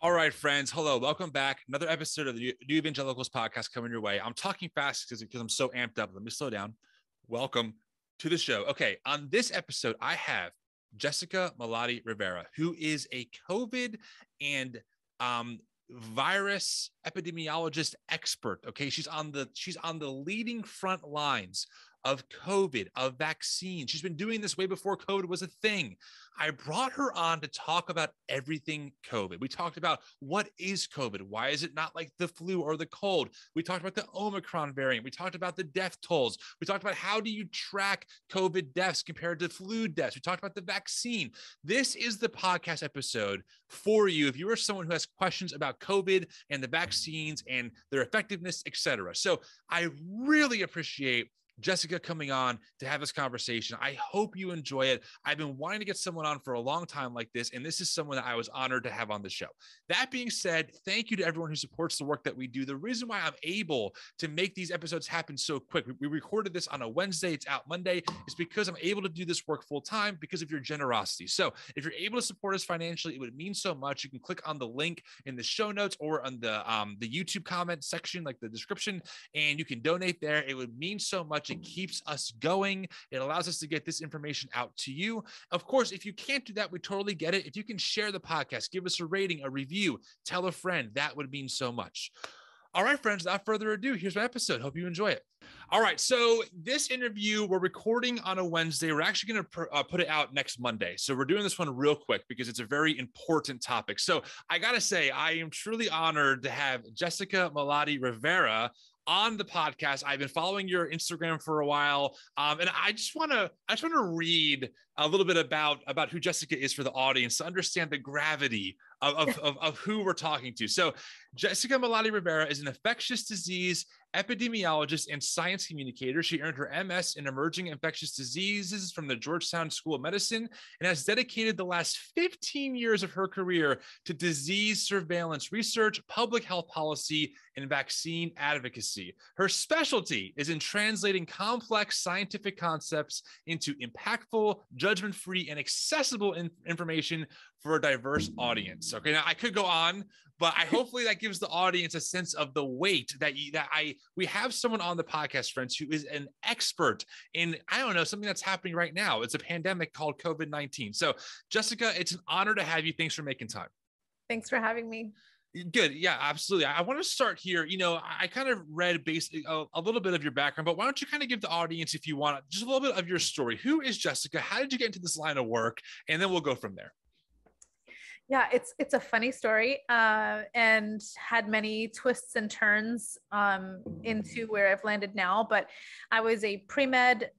All right, friends. Hello. Welcome back. Another episode of the New Evangelicals podcast coming your way. I'm talking fast because I'm so amped up. Let me slow down. Welcome to the show. Okay. On this episode, I have Jessica Malaty Rivera, who is a COVID and virus epidemiologist expert. Okay. She's on the leading front lines of COVID, of vaccines. She's been doing this way before COVID was a thing. I brought her on to talk about everything COVID. We talked about what is COVID? Why is it not like the flu or the cold? We talked about the Omicron variant. We talked about the death tolls. We talked about how do you track COVID deaths compared to flu deaths. We talked about the vaccine. This is the podcast episode for you if you are someone who has questions about COVID and the vaccines and their effectiveness, etc. So I really appreciate Jessica coming on to have this conversation. I hope you enjoy it. I've been wanting to get someone on for a long time like this, and this is someone that I was honored to have on the show. That being said, thank you to everyone who supports the work that we do. The reason why I'm able to make these episodes happen so quick, we recorded this on a Wednesday, it's out Monday, is because I'm able to do this work full time because of your generosity. So if you're able to support us financially, it would mean so much. You can click on the link in the show notes or on the YouTube comment section, like the description, and you can donate there. It would mean so much. It keeps us going. It allows us to get this information out to you. Of course, if you can't do that, we totally get it. If you can share the podcast, give us a rating, a review, tell a friend, that would mean so much. All right, friends, without further ado, here's my episode. Hope you enjoy it. All right, so this interview, we're recording on a Wednesday. We're actually going to put it out next Monday. So we're doing this one real quick because it's a very important topic. So I got to say, I am truly honored to have Jessica Malaty Rivera on the podcast. I've been following your Instagram for a while, and I just want to read a little bit about who Jessica is for the audience to understand the gravity of who we're talking to. So Jessica Malaty Rivera is an infectious disease epidemiologist and science communicator. She earned her MS in emerging infectious diseases from the Georgetown School of Medicine and has dedicated the last 15 years of her career to disease surveillance research, public health policy, and vaccine advocacy. Her specialty is in translating complex scientific concepts into impactful, judgment-free, and accessible information for a diverse audience. Okay, now I could go on, but hopefully that gives the audience a sense of the weight we have someone on the podcast, friends, who is an expert in, I don't know, something that's happening right now. It's a pandemic called COVID-19. So Jessica, it's an honor to have you. Thanks for making time. Thanks for having me. Good. Yeah, absolutely. I want to start here. You know, I kind of read basically a little bit of your background, but why don't you kind of give the audience, if you want, just a little bit of your story. Who is Jessica? How did you get into this line of work? And then we'll go from there. Yeah, it's a funny story and had many twists and turns into where I've landed now. But I was a pre-med,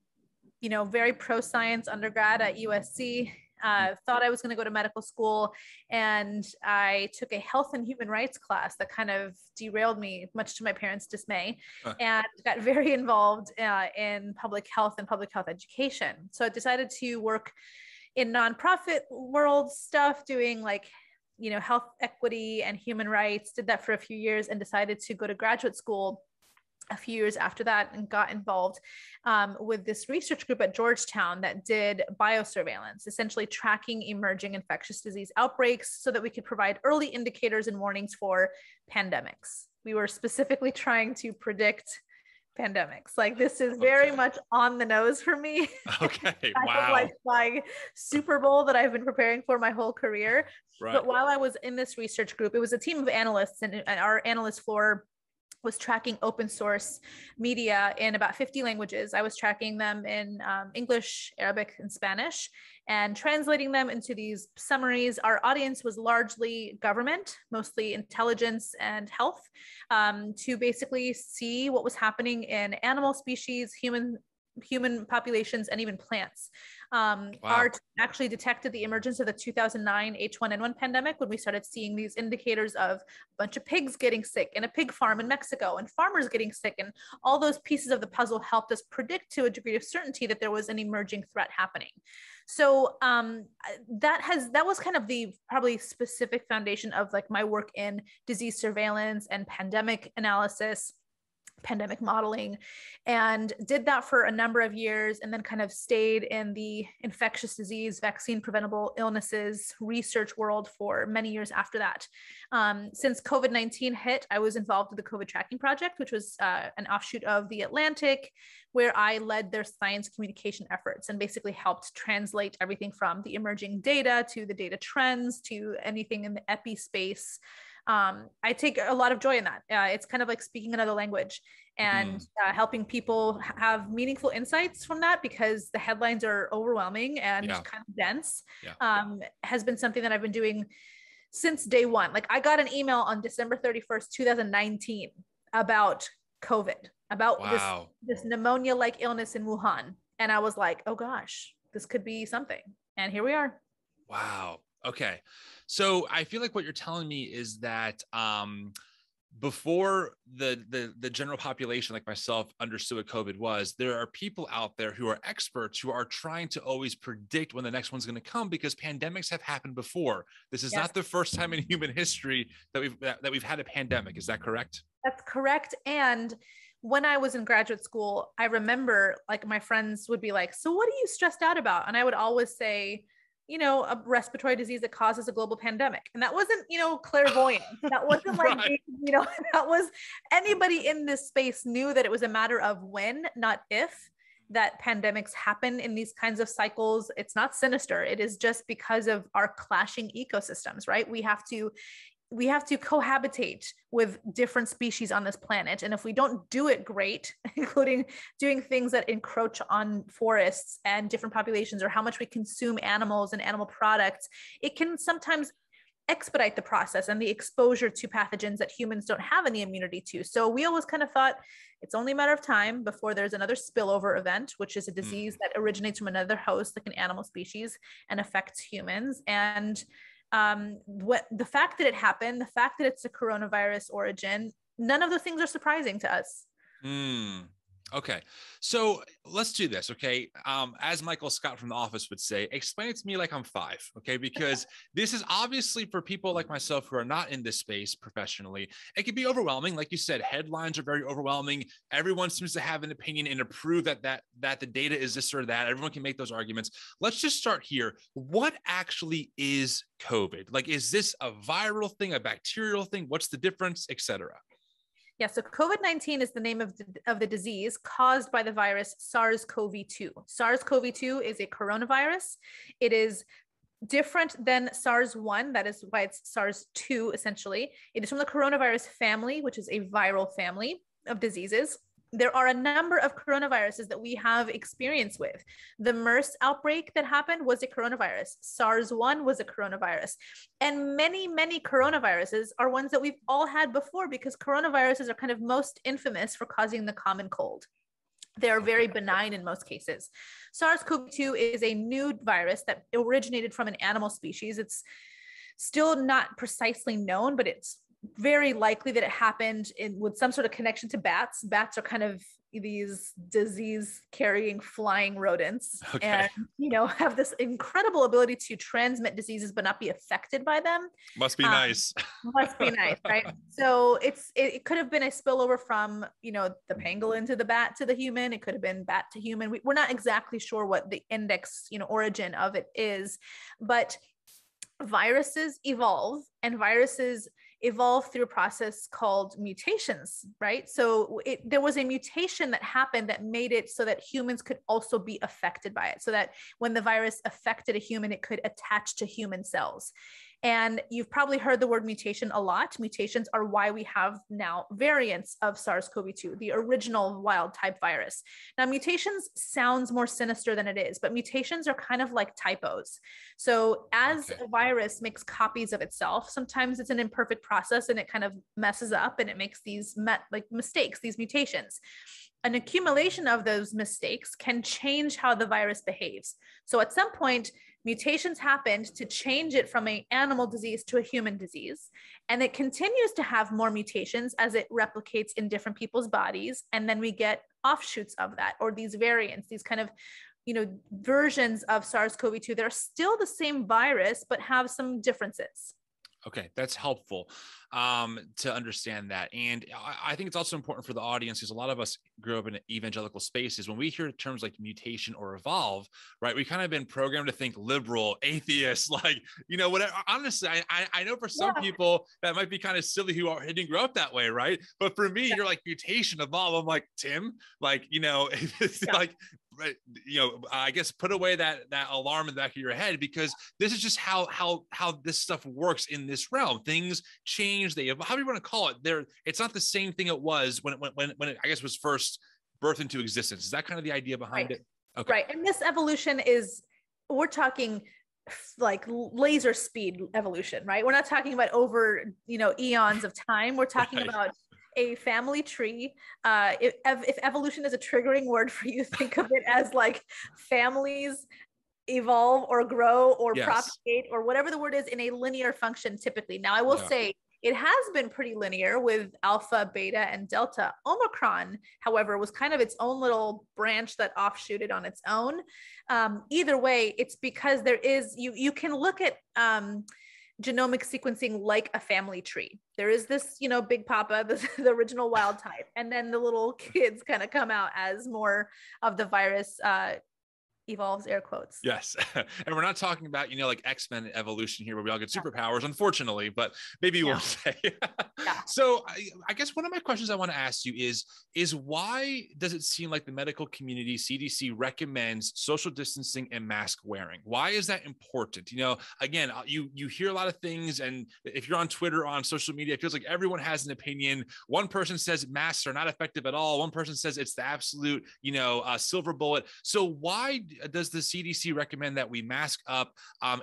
very pro-science undergrad at USC. Thought I was going to go to medical school, and I took a health and human rights class that kind of derailed me, much to my parents' dismay, and got very involved in public health and public health education. So I decided to work in nonprofit world stuff, doing health equity and human rights, did that for a few years and decided to go to graduate school a few years after that and got involved with this research group at Georgetown that did biosurveillance, essentially tracking emerging infectious disease outbreaks so that we could provide early indicators and warnings for pandemics. We were specifically trying to predict pandemics. Like, this is very much on the nose for me. Okay. Wow. Like my Super Bowl that I've been preparing for my whole career. Right. But while I was in this research group, it was a team of analysts, and our analyst floor was tracking open source media in about 50 languages. I was tracking them in English, Arabic, and Spanish, and translating them into these summaries. Our audience was largely government, mostly intelligence and health, to basically see what was happening in animal species, human populations, and even plants. Our team actually detected the emergence of the 2009 H1N1 pandemic when we started seeing these indicators of a bunch of pigs getting sick in a pig farm in Mexico and farmers getting sick, and all those pieces of the puzzle helped us predict to a degree of certainty that there was an emerging threat happening. So that was kind of the probably specific foundation of like my work in disease surveillance and pandemic analysis. pandemic modeling, and did that for a number of years, and then kind of stayed in the infectious disease, vaccine preventable illnesses research world for many years after that. Since COVID-19 hit, I was involved with the COVID tracking project, which was an offshoot of The Atlantic, where I led their science communication efforts and basically helped translate everything from the emerging data to the data trends to anything in the epi space. I take a lot of joy in that. It's kind of like speaking another language and helping people have meaningful insights from that, because the headlines are overwhelming and kind of dense. Has been something that I've been doing since day one. Like, I got an email on December 31st, 2019 about COVID, about this pneumonia-like illness in Wuhan. And I was like, oh gosh, this could be something. And here we are. Wow. Okay. So I feel like what you're telling me is that before the general population like myself understood what COVID was, there are people out there who are experts who are trying to always predict when the next one's going to come, because pandemics have happened before. This is not the first time in human history that we've had a pandemic. Is that correct? That's correct. And when I was in graduate school, I remember, like, my friends would be like, so what are you stressed out about? And I would always say, you know, a respiratory disease that causes a global pandemic. And that wasn't, you know, clairvoyant. That wasn't like, you know, that was, anybody in this space knew that it was a matter of when, not if, that pandemics happen in these kinds of cycles. It's not sinister. It is just because of our clashing ecosystems, right? We have to cohabitate with different species on this planet. And if we don't do it great, including doing things that encroach on forests and different populations, or how much we consume animals and animal products, it can sometimes expedite the process and the exposure to pathogens that humans don't have any immunity to. So we always kind of thought it's only a matter of time before there's another spillover event, which is a disease that originates from another host, like an animal species, and affects humans. And the fact that it happened, the fact that it's a coronavirus origin, none of those things are surprising to us. Okay. So let's do this. Okay. As Michael Scott from The Office would say, explain it to me like I'm 5. Okay. Because this is obviously for people like myself who are not in this space professionally. It can be overwhelming. Like you said, headlines are very overwhelming. Everyone seems to have an opinion and approve that the data is this or that. Everyone can make those arguments. Let's just start here. What actually is COVID? Like, is this a viral thing, a bacterial thing? What's the difference, et cetera? Yeah, so COVID-19 is the name of the disease caused by the virus SARS-CoV-2. SARS-CoV-2 is a coronavirus. It is different than SARS-1. That is why it's SARS-2, essentially. It is from the coronavirus family, which is a viral family of diseases. There are a number of coronaviruses that we have experience with. The MERS outbreak that happened was a coronavirus. SARS-1 was a coronavirus. And many, many coronaviruses are ones that we've all had before, because coronaviruses are kind of most infamous for causing the common cold. They're very benign in most cases. SARS-CoV-2 is a new virus that originated from an animal species. It's still not precisely known, but it's very likely that it happened with some sort of connection to bats. Bats are kind of these disease-carrying flying rodents, and have this incredible ability to transmit diseases but not be affected by them. Must be nice. Must be nice, right? So it could have been a spillover from the pangolin to the bat to the human. It could have been bat to human. We're not exactly sure what the index origin of it is, but viruses evolve, and viruses evolve through a process called mutations, right? So there was a mutation that happened that made it so that humans could also be affected by it, so that when the virus affected a human, it could attach to human cells. And you've probably heard the word mutation a lot. Mutations are why we have now variants of SARS-CoV-2, the original wild type virus. Now, mutations sounds more sinister than it is, but mutations are kind of like typos. So as a virus makes copies of itself, sometimes it's an imperfect process and it kind of messes up and it makes these mistakes, these mutations. An accumulation of those mistakes can change how the virus behaves. So at some point, mutations happened to change it from an animal disease to a human disease. And it continues to have more mutations as it replicates in different people's bodies. And then we get offshoots of that, or these variants, these kind of versions of SARS-CoV-2 that are still the same virus, but have some differences. Okay, that's helpful to understand that. And I think it's also important for the audience, because a lot of us grew up in evangelical spaces. When we hear terms like mutation or evolve, right, we kind of been programmed to think liberal, atheist, like, you know, whatever. Honestly, I know for some people that might be kind of silly who didn't grow up that way, right? But for me, you're like mutation, evolve. I'm like, Tim, like, you know, it's like, you know, I guess put away that alarm in the back of your head, because this is just how this stuff works in this realm. Things change. They, how do you want to call it? It's not the same thing it was when it, I guess, was first birthed into existence. Is that kind of the idea behind it? Okay. Right. And this evolution is, we're talking like laser speed evolution, right? We're not talking about over, you know, eons of time. We're talking about a family tree. If evolution is a triggering word for you, think of it as like families evolve or grow or propagate or whatever the word is in a linear function typically. Now I will say it has been pretty linear with alpha, beta, and delta. Omicron, however, was kind of its own little branch that offshooted on its own. Either way, it's because there is, you can look at genomic sequencing like a family tree. There is this, you know, big papa, the original wild type, and then the little kids kind of come out as more of the virus evolves, air quotes. Yes. And we're not talking about, you know, like X-Men evolution here where we all get superpowers, unfortunately, but maybe we'll say. So I guess one of my questions I want to ask you is why does it seem like the medical community, CDC, recommends social distancing and mask wearing? Why is that important? You know, again, you hear a lot of things, and if you're on Twitter or on social media, it feels like everyone has an opinion. One person says masks are not effective at all. One person says it's the absolute, you know, silver bullet. So why does the CDC recommend that we mask up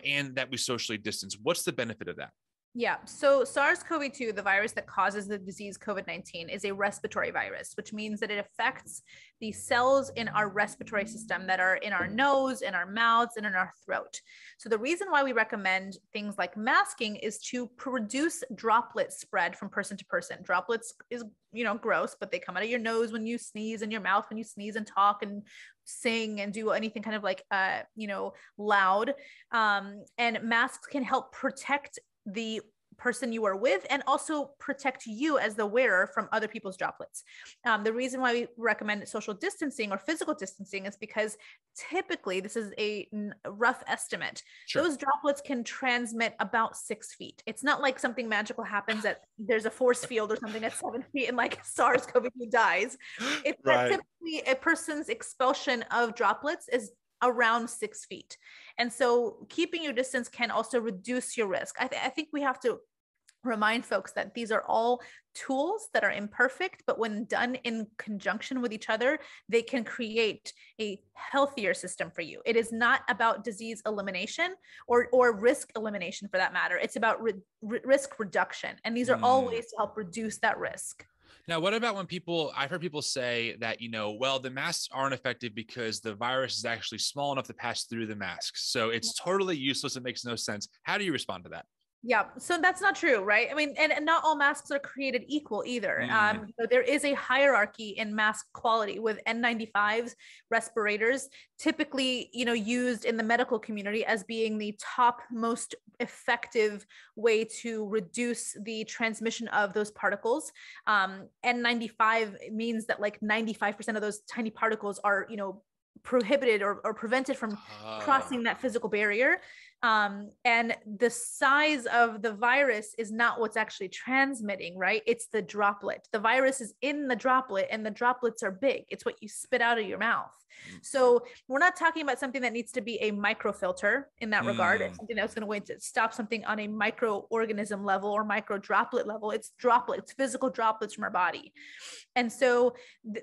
and that we socially distance? What's the benefit of that? Yeah, so SARS-CoV-2, the virus that causes the disease COVID-19, is a respiratory virus, which means that it affects the cells in our respiratory system that are in our nose, in our mouths, and in our throat. So the reason why we recommend things like masking is to reduce droplet spread from person to person. Droplets is, you know, gross, but they come out of your nose when you sneeze and your mouth when you sneeze and talk and sing and do anything kind of like, you know, loud. And masks can help protect the person you are with and also protect you as the wearer from other people's droplets. The reason why we recommend social distancing or physical distancing is because typically, this is a rough estimate, those droplets can transmit about 6 feet. It's not like something magical happens that there's a force field or something at 7 feet and like SARS-CoV-2 dies. It's that typically a person's expulsion of droplets is around 6 feet. And so keeping your distance can also reduce your risk. I think we have to remind folks that these are all tools that are imperfect, but when done in conjunction with each other, they can create a healthier system for you. It is not about disease elimination or risk elimination for that matter. It's about risk reduction. And these are all ways to help reduce that risk. Now, what about when I've heard people say that, you know, well, the masks aren't effective because the virus is actually small enough to pass through the masks. So it's totally useless. It makes no sense. How do you respond to that? Yeah, so that's not true, right? I mean, and not all masks are created equal either. So there is a hierarchy in mask quality with N95s, respirators, typically, you know, used in the medical community as being the top most effective way to reduce the transmission of those particles. N95 means that like 95% of those tiny particles are, you know, prohibited or prevented from crossing that physical barrier. And the size of the virus is not what's actually transmitting, right? It's the droplet. The virus is in the droplet and the droplets are big. It's what you spit out of your mouth. So we're not talking about something that needs to be a microfilter in that regard. It's something that's going to stop something on a microorganism level or micro droplet level. It's droplets, physical droplets from our body. And so,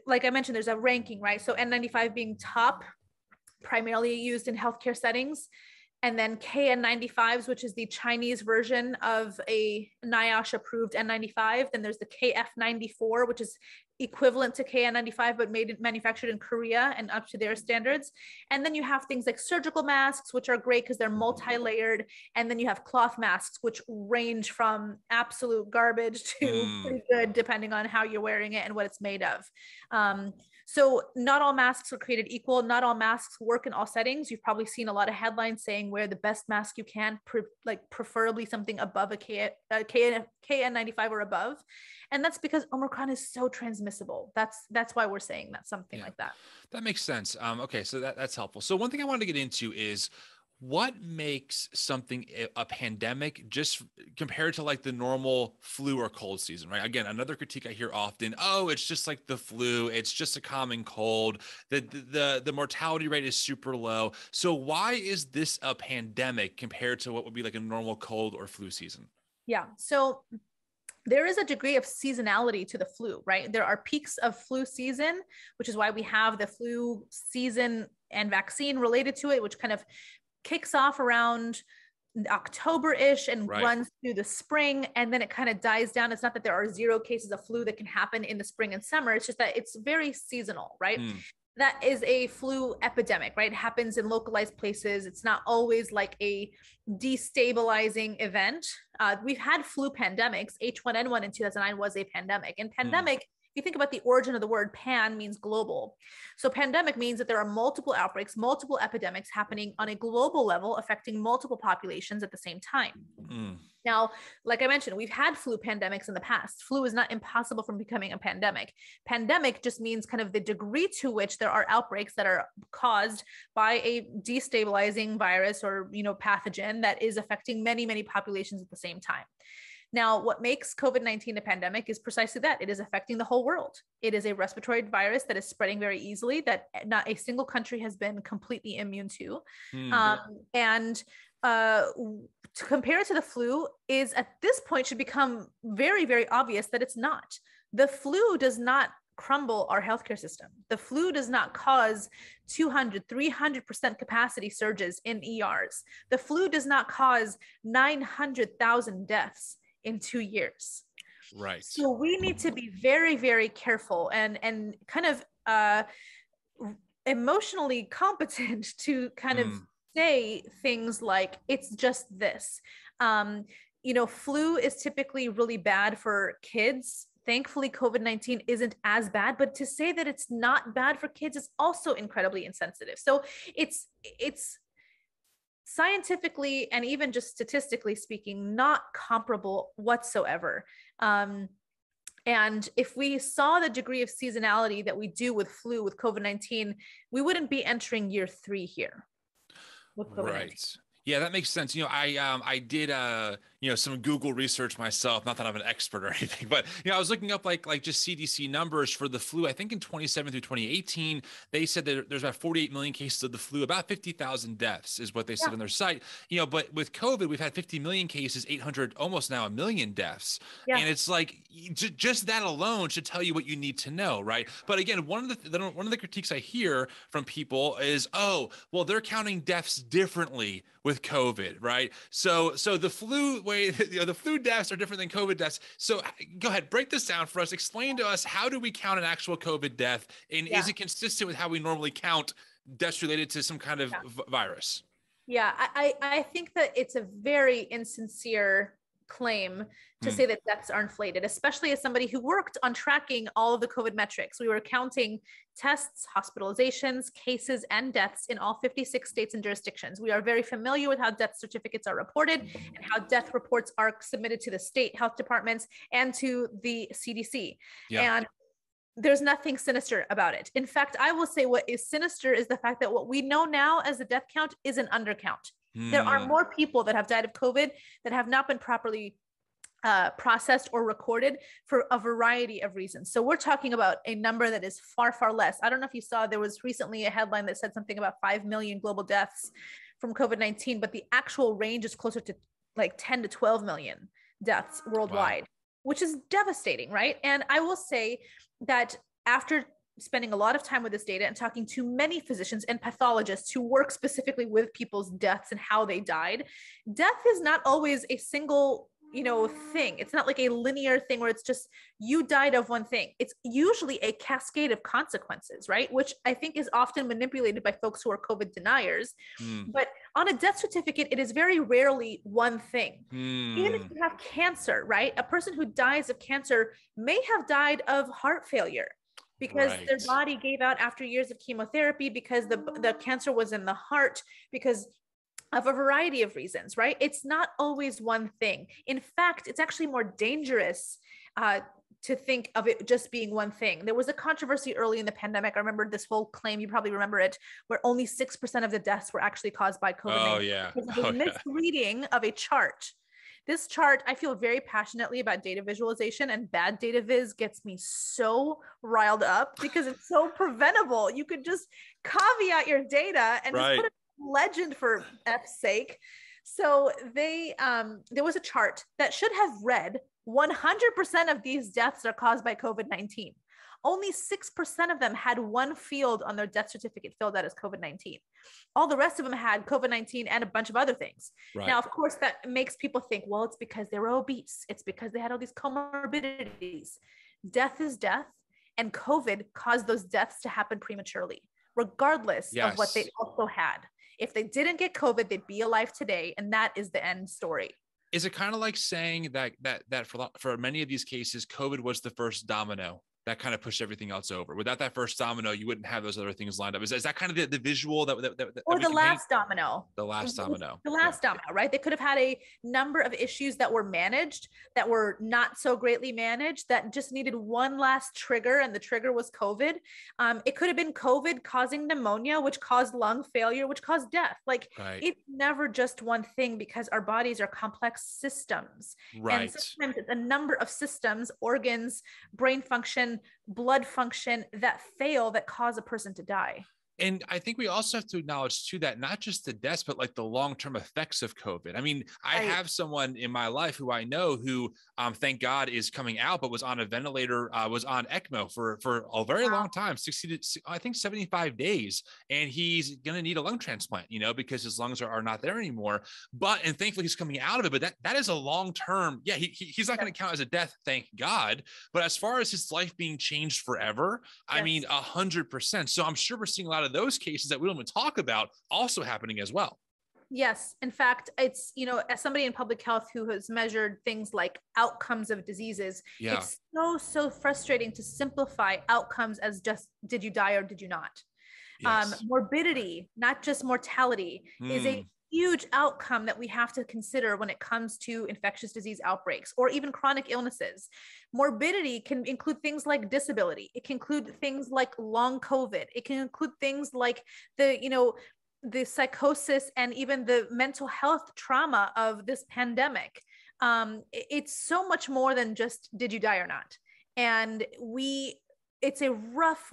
like I mentioned, there's a ranking, right? So N95 being top, primarily used in healthcare settings. And then KN95s, which is the Chinese version of a NIOSH approved N95. Then there's the KF94, which is equivalent to KN95, but manufactured in Korea and up to their standards. And then you have things like surgical masks, which are great because they're multi-layered. And then you have cloth masks, which range from absolute garbage to pretty good, depending on how you're wearing it and what it's made of. So not all masks are created equal. Not all masks work in all settings. You've probably seen a lot of headlines saying wear the best mask you can, preferably something above a KN95 or above. And that's because Omicron is so transmissible. That's why we're saying that, something like that. That makes sense. Okay, so that's helpful. So one thing I wanted to get into is what makes something a pandemic just compared to like the normal flu or cold season, right? Again, another critique I hear often, oh, it's just like the flu. It's just a common cold. The mortality rate is super low. So why is this a pandemic compared to what would be like a normal cold or flu season? Yeah. So there is a degree of seasonality to the flu, right? There are peaks of flu season, which is why we have the flu season and vaccine related to it, which kind of kicks off around October-ish and runs through the spring, and then it kind of dies down. It's not that there are 0 cases of flu that can happen in the spring and summer. It's just that it's very seasonal, right? That is a flu epidemic, right? It happens in localized places. It's not always like a destabilizing event. We've had flu pandemics. H1N1 in 2009 was a pandemic. And pandemic, if you think about the origin of the word, pan means global. So pandemic means that there are multiple outbreaks, multiple epidemics happening on a global level, affecting multiple populations at the same time. Now, like I mentioned, we've had flu pandemics in the past. Flu is not impossible from becoming a pandemic. Pandemic just means kind of the degree to which there are outbreaks that are caused by a destabilizing virus or, pathogen that is affecting many, many populations at the same time. Now, what makes COVID-19 a pandemic is precisely that. It is affecting the whole world. It is a respiratory virus that is spreading very easily, that not a single country has been completely immune to. To compare it to the flu is at this point should become very, very obvious that it's not. The flu does not crumble our healthcare system. The flu does not cause 200, 300% capacity surges in ERs. The flu does not cause 900,000 deaths in 2 years. Right. So we need to be very, very careful and kind of emotionally competent to kind of say things like, it's just this. Flu is typically really bad for kids. Thankfully, COVID-19 isn't as bad, but to say that it's not bad for kids is also incredibly insensitive. So it's scientifically and even just statistically speaking, not comparable whatsoever. And if we saw the degree of seasonality that we do with flu, with COVID-19, we wouldn't be entering year 3 here. Right. Yeah, that makes sense. I did some Google research myself. Not that I'm an expert or anything, but I was looking up like just CDC numbers for the flu. I think in 2017 through 2018, they said that there's about 48 million cases of the flu, about 50,000 deaths is what they said on their site. But with COVID, we've had 50 million cases, 800, almost now 1 million deaths. And it's like just that alone should tell you what you need to know, right? But again, one of the critiques I hear from people is, oh, well, they're counting deaths differently with COVID, right? So the flu the flu deaths are different than COVID deaths. So go ahead, break this down for us. Explain to us, how do we count an actual COVID death? And is it consistent with how we normally count deaths related to some kind of virus? Yeah, I think that it's a very insincere claim to say that deaths are inflated, especially as somebody who worked on tracking all of the COVID metrics. We were counting tests, hospitalizations, cases, and deaths in all 56 states and jurisdictions. We are very familiar with how death certificates are reported and how death reports are submitted to the state health departments and to the CDC. And there's nothing sinister about it. In fact, I will say what is sinister is the fact that what we know now as the death count is an undercount. There are more people that have died of COVID that have not been properly processed or recorded for a variety of reasons. So we're talking about a number that is far, far less. I don't know if you saw, there was recently a headline that said something about 5 million global deaths from COVID-19, but the actual range is closer to like 10 to 12 million deaths worldwide, which is devastating, right? And I will say that after spending a lot of time with this data and talking to many physicians and pathologists who work specifically with people's deaths and how they died, death is not always a single thing. It's not like a linear thing where it's just you died of one thing. It's usually a cascade of consequences, right? Which I think is often manipulated by folks who are COVID deniers. But on a death certificate, it is very rarely one thing. Even if you have cancer, right? A person who dies of cancer may have died of heart failure. because their body gave out after years of chemotherapy, because the cancer was in the heart, because of a variety of reasons, right? It's not always one thing. In fact, it's actually more dangerous to think of it just being one thing. There was a controversy early in the pandemic. I remember this whole claim, you probably remember it, where only 6% of the deaths were actually caused by COVID-19. Oh, yeah. The misreading of a chart. This chart, I feel very passionately about data visualization, and bad data viz gets me so riled up because it's so preventable. You could just caveat your data and just put it in legend for F's sake. So there was a chart that should have read 100% of these deaths are caused by COVID-19. Only 6% of them had one field on their death certificate filled out as COVID-19. All the rest of them had COVID-19 and a bunch of other things. Now, of course, that makes people think, well, it's because they were obese. It's because they had all these comorbidities. Death is death, and COVID caused those deaths to happen prematurely, regardless of what they also had. If they didn't get COVID, they'd be alive today, and that is the end story. Is it kind of like saying that for many of these cases, COVID was the first domino that kind of pushed everything else over? Without that first domino, you wouldn't have those other things lined up. Is that kind of the visual that or the last domino? The last domino. The last domino, right? They could have had a number of issues that were managed, that were not so greatly managed, that just needed one last trigger, and the trigger was COVID. It could have been COVID causing pneumonia, which caused lung failure, which caused death. It's never just one thing, because our bodies are complex systems. And sometimes it's a number of systems, organs, brain function, blood function that fail, that cause a person to die. And I think we also have to acknowledge too, that not just the deaths, but like the long-term effects of COVID. I mean, I have someone in my life who I know who, thank God, is coming out, but was on a ventilator, was on ECMO for a very long time, 75 days. And he's going to need a lung transplant, because his lungs are not there anymore. And thankfully he's coming out of it. But that is a long-term, he's not going to count as a death, thank God. But as far as his life being changed forever, I mean, 100%. So I'm sure we're seeing a lot of those cases that we don't even talk about also happening as well. Yes. In fact, it's, as somebody in public health who has measured things like outcomes of diseases, it's so frustrating to simplify outcomes as just, did you die or did you not? Morbidity, not just mortality, is a huge outcome that we have to consider when it comes to infectious disease outbreaks or even chronic illnesses. Morbidity can include things like disability. It can include things like long COVID. It can include things like the psychosis and even the mental health trauma of this pandemic. It's so much more than just, did you die or not? And it's a rough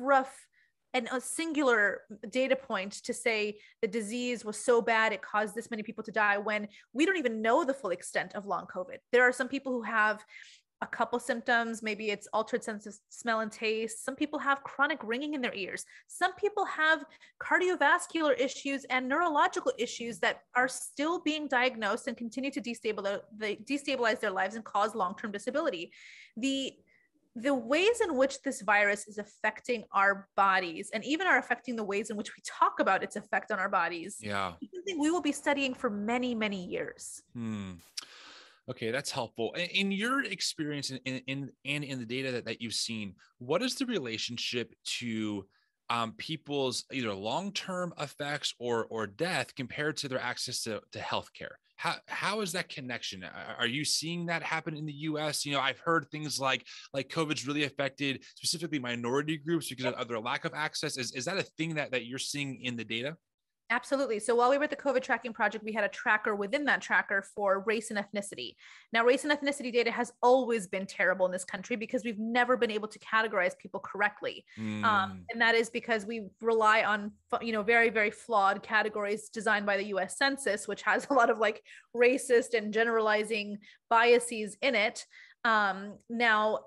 and a singular data point to say the disease was so bad it caused this many people to die, when we don't even know the full extent of long COVID. There are some people who have a couple symptoms. Maybe it's altered sense of smell and taste. Some people have chronic ringing in their ears. Some people have cardiovascular issues and neurological issues that are still being diagnosed and continue to destabilize their lives and cause long-term disability. The ways in which this virus is affecting our bodies, and even are affecting the ways in which we talk about its effect on our bodies, is something we will be studying for many, many years. Okay, that's helpful. In your experience in the data that you've seen, what is the relationship to people's either long-term effects or death compared to their access to healthcare? How is that connection? Are you seeing that happen in the US? I've heard things like COVID's really affected specifically minority groups because of their lack of access. Is that a thing that you're seeing in the data? Absolutely. So while we were at the COVID tracking project, we had a tracker within that tracker for race and ethnicity. Now, race and ethnicity data has always been terrible in this country because we've never been able to categorize people correctly. And that is because we rely on, very, very flawed categories designed by the US Census, which has a lot of racist and generalizing biases in it. Now,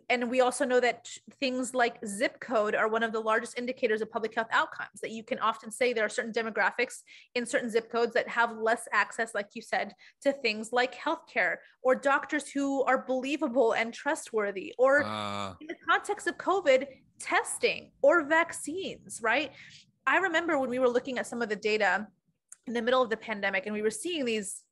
and we also know that things like zip code are one of the largest indicators of public health outcomes, that you can often say there are certain demographics in certain zip codes that have less access, like you said, to things like healthcare or doctors who are believable and trustworthy, or in the context of COVID, testing or vaccines, right? I remember when we were looking at some of the data in the middle of the pandemic, and we were seeing these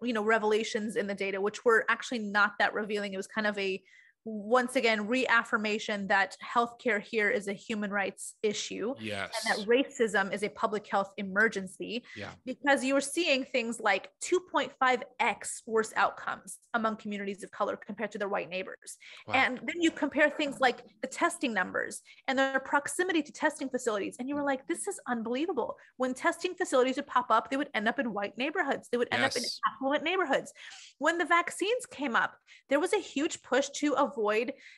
revelations in the data, which were actually not that revealing. It was kind of a once again, reaffirmation that healthcare here is a human rights issue. Yes. And that racism is a public health emergency. Yeah. Because you were seeing things like 2.5x worse outcomes among communities of color compared to their white neighbors. Wow. And then you compare things like the testing numbers and their proximity to testing facilities. And you were like, this is unbelievable. When testing facilities would pop up, they would end up in white neighborhoods. They would end up in affluent neighborhoods. When the vaccines came up, there was a huge push to avoid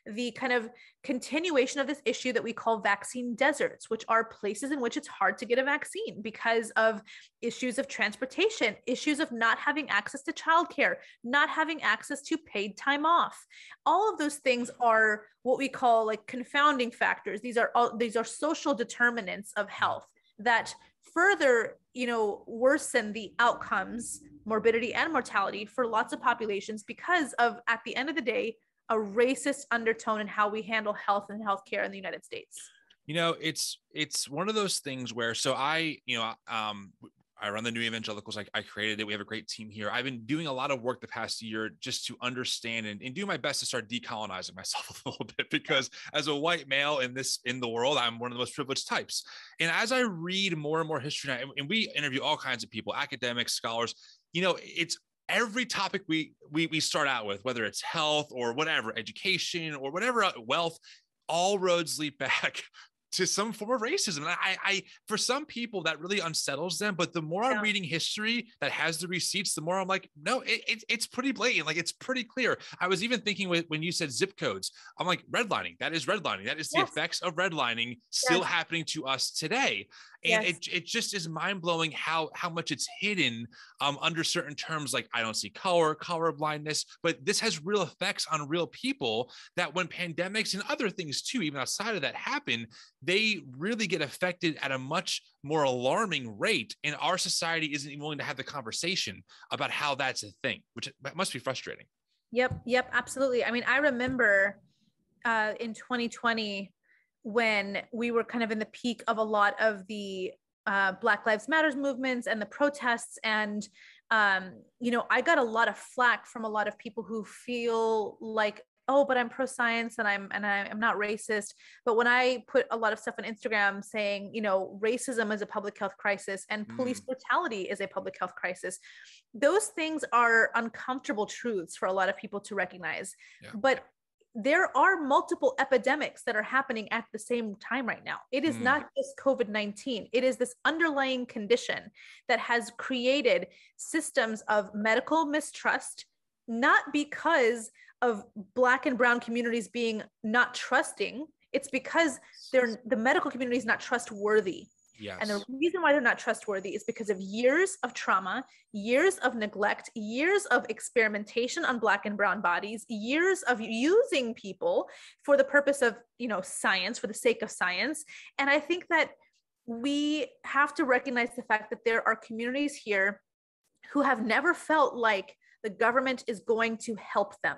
the kind of continuation of this issue that we call vaccine deserts, which are places in which it's hard to get a vaccine because of issues of transportation, issues of not having access to childcare, not having access to paid time off. All of those things are what we call like confounding factors. These are social determinants of health that further, worsen the outcomes, morbidity and mortality for lots of populations because of, at the end of the day, a racist undertone in how we handle health and healthcare in the United States. It's one of those things where, so I run the new Evangelicals. I created it. We have a great team here. I've been doing a lot of work the past year just to understand and do my best to start decolonizing myself a little bit, because as a white male in the world, I'm one of the most privileged types. And as I read more and more history now, and we interview all kinds of people, academics, scholars, it's every topic we start out with, whether it's health or whatever, education or whatever, wealth, all roads lead back to some form of racism. And I for some people that really unsettles them, but the more I'm reading history that has the receipts, the more I'm like, no, it's pretty blatant. Like, it's pretty clear. I was even thinking when you said zip codes, I'm like, redlining, that is redlining. That is the effects of redlining still happening to us today. And it just is mind blowing how much it's hidden under certain terms. Like, I don't see color blindness, but this has real effects on real people, that when pandemics and other things too, even outside of that, happen, they really get affected at a much more alarming rate. And our society isn't even willing to have the conversation about how that's a thing, which must be frustrating. Yep, absolutely. I mean, I remember in 2020, when we were kind of in the peak of a lot of the Black Lives Matter movements and the protests. And, I got a lot of flack from a lot of people who feel like, oh, but I'm pro-science and I'm not racist. But when I put a lot of stuff on Instagram saying, racism is a public health crisis and police brutality is a public health crisis, those things are uncomfortable truths for a lot of people to recognize. Yeah. But there are multiple epidemics that are happening at the same time right now. It is not just COVID-19. It is this underlying condition that has created systems of medical mistrust, not because of Black and brown communities being not trusting. It's because the medical community is not trustworthy. Yes. And the reason why they're not trustworthy is because of years of trauma, years of neglect, years of experimentation on Black and brown bodies, years of using people for the purpose of, science, for the sake of science. And I think that we have to recognize the fact that there are communities here who have never felt like the government is going to help them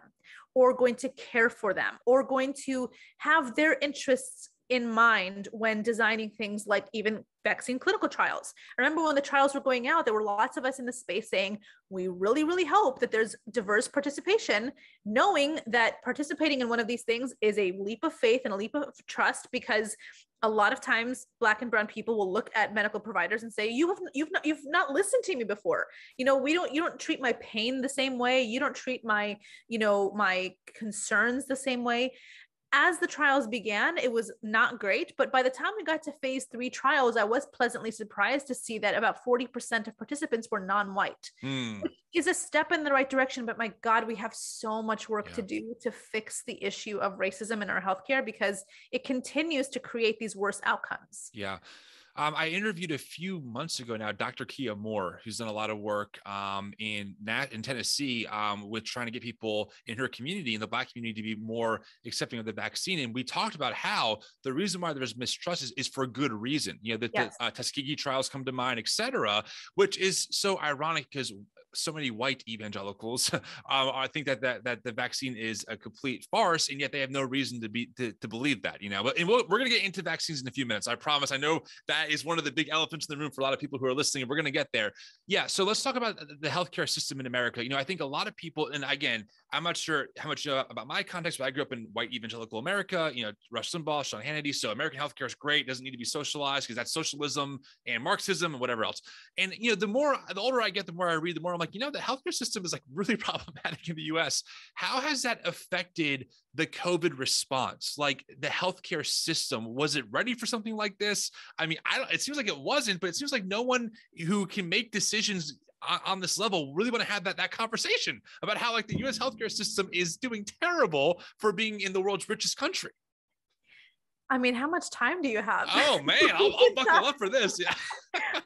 or going to care for them or going to have their interests in mind when designing things like even vaccine clinical trials. I remember when the trials were going out, there were lots of us in the space saying, we really, really hope that there's diverse participation, knowing that participating in one of these things is a leap of faith and a leap of trust, because a lot of times Black and brown people will look at medical providers and say, you've not listened to me before. You don't treat my pain the same way. You don't treat my concerns the same way. As the trials began, it was not great, but by the time we got to phase 3 trials, I was pleasantly surprised to see that about 40% of participants were non-white, which is a step in the right direction. But my God, we have so much work to do to fix the issue of racism in our healthcare, because it continues to create these worse outcomes. Yeah. I interviewed a few months ago now, Dr. Kia Moore, who's done a lot of work in Tennessee with trying to get people in her community, in the Black community, to be more accepting of the vaccine. And we talked about how the reason why there's mistrust is for good reason. The Tuskegee trials come to mind, et cetera, which is so ironic because so many white evangelicals I think that the vaccine is a complete farce, and yet they have no reason to believe that, But we're going to get into vaccines in a few minutes. I promise. I know that is one of the big elephants in the room for a lot of people who are listening, and we're going to get there. Yeah. So let's talk about the healthcare system in America. I think a lot of people, and again, I'm not sure how much you know about my context, but I grew up in white evangelical America, you know, Rush Limbaugh, Sean Hannity. So American healthcare is great. It doesn't need to be socialized because that's socialism and Marxism and whatever else. And, you know, the older I get, the more I read, the more I'm like, you know, the healthcare system is like really problematic in the US. How has that affected the COVID response? Like the healthcare system, was it ready for something like this? I mean, it seems like it wasn't, but it seems like no one who can make decisions on this level really want to have that conversation about how like the US healthcare system is doing terrible for being in the world's richest country. I mean, how much time do you have? Oh man, I'll buckle up for this. Yeah.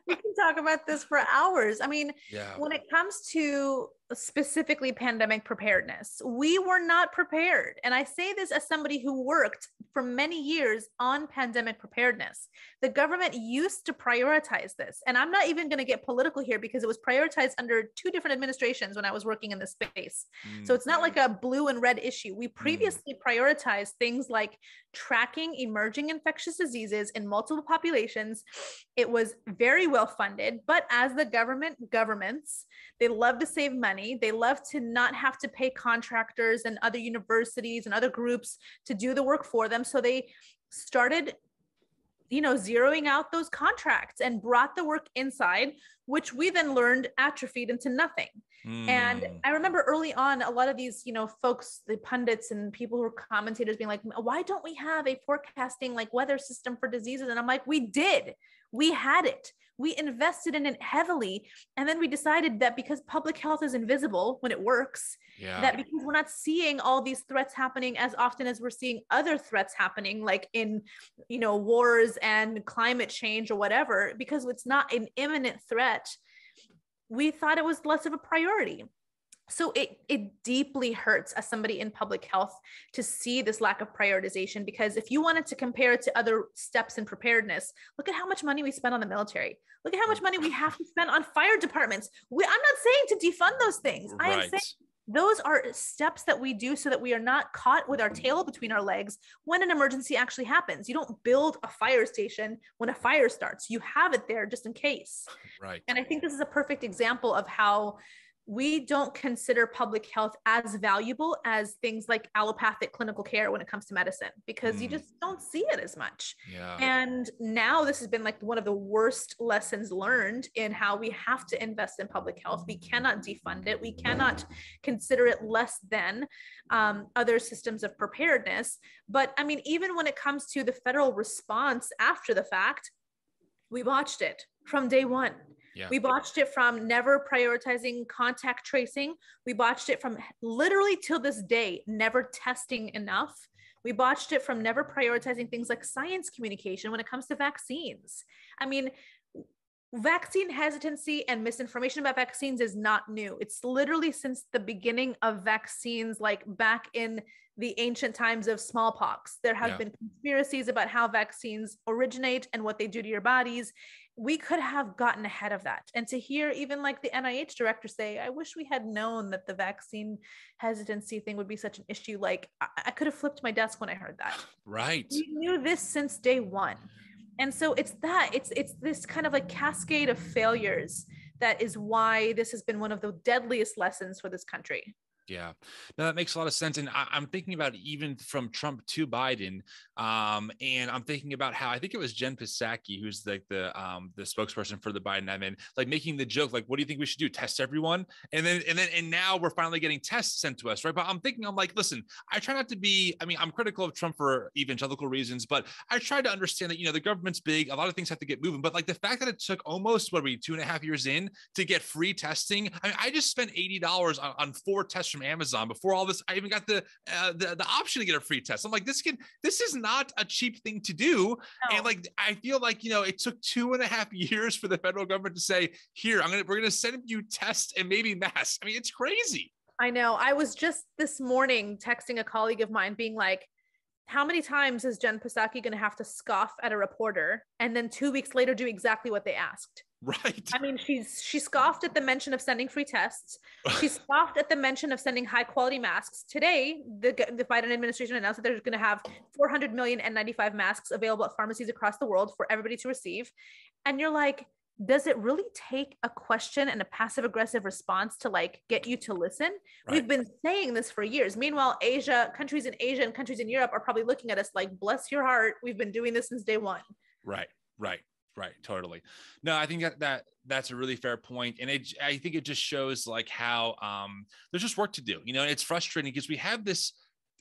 We can talk about this for hours. I mean, Yeah. when it comes to specifically pandemic preparedness, we were not prepared. And I say this as somebody who worked for many years on pandemic preparedness. The government used to prioritize this. And I'm not even going to get political here because it was prioritized under two different administrations when I was working in this space. So it's not like a blue and red issue. We previously prioritized things like tracking emerging infectious diseases in multiple populations. It was very well funded, but as the governments, they love to save money. They love to not have to pay contractors and other universities and other groups to do the work for them. So they started, you know, zeroing out those contracts and brought the work inside, which we then learned atrophied into nothing. And I remember early on, a lot of these, you know, folks, the pundits and people who were commentators being like, why don't we have a forecasting like weather system for diseases? And I'm like, we did. We had it. We invested in it heavily. And then we decided that because public health is invisible when it works, that because we're not seeing all these threats happening as often as we're seeing other threats happening, like in, you know, wars and climate change or whatever, because it's not an imminent threat, we thought it was less of a priority. So it deeply hurts as somebody in public health to see this lack of prioritization, because if you wanted to compare it to other steps in preparedness, look at how much money we spend on the military. Look at how much money we have to spend on fire departments. I'm not saying to defund those things. I am saying those are steps that we do so that we are not caught with our tail between our legs when an emergency actually happens. You don't build a fire station when a fire starts. You have it there just in case. Right. And I think this is a perfect example of how we don't consider public health as valuable as things like allopathic clinical care when it comes to medicine, because you just don't see it as much. And now this has been like one of the worst lessons learned in how we have to invest in public health. We cannot defund it. We cannot consider it less than other systems of preparedness. But I mean, even when it comes to the federal response after the fact, we watched it from day one. We botched it from never prioritizing contact tracing. We botched it from literally till this day, never testing enough. We botched it from never prioritizing things like science communication when it comes to vaccines. I mean, vaccine hesitancy and misinformation about vaccines is not new. It's literally since the beginning of vaccines, like back in the ancient times of smallpox. There have been conspiracies about how vaccines originate and what they do to your bodies. We could have gotten ahead of that. And to hear even like the NIH director say, I wish we had known that the vaccine hesitancy thing would be such an issue. Like I could have flipped my desk when I heard that. Right. We knew this since day one. And so it's this kind of like cascade of failures that is why this has been one of the deadliest lessons for this country. Yeah, no, that makes a lot of sense. And I'm thinking about even from Trump to Biden. And I'm thinking about how I think it was Jen Psaki, who's like the spokesperson for the Biden admin, like making the joke, like, what do you think we should do? Test everyone? And now we're finally getting tests sent to us, right? But I'm like, listen, I try not to be, I mean, I'm critical of Trump for evangelical reasons, but I try to understand that, you know, the government's big, a lot of things have to get moving. But like the fact that it took almost, 2.5 years in to get free testing. I mean, I just spent $80 on 4 tests from Amazon before all this. I even got the option to get a free test. I'm like, this is not a cheap thing to do. No. And like, I feel like, you know, it took 2.5 years for the federal government to say, here, we're going to send you tests and maybe masks. I mean, it's crazy. I know. I was just this morning texting a colleague of mine being like, how many times is Jen Psaki going to have to scoff at a reporter and then 2 weeks later do exactly what they asked? Right. I mean, she scoffed at the mention of sending free tests. She scoffed at the mention of sending high quality masks. Today, the Biden administration announced that they're going to have 400 million N95 masks available at pharmacies across the world for everybody to receive. And you're like, does it really take a question and a passive aggressive response to like get you to listen? Right. We've been saying this for years. Meanwhile, countries in Asia and countries in Europe are probably looking at us like, bless your heart, we've been doing this since day one. Right. Totally. No, I think that's a really fair point. And I think it just shows like how there's just work to do, you know, and it's frustrating because we have this,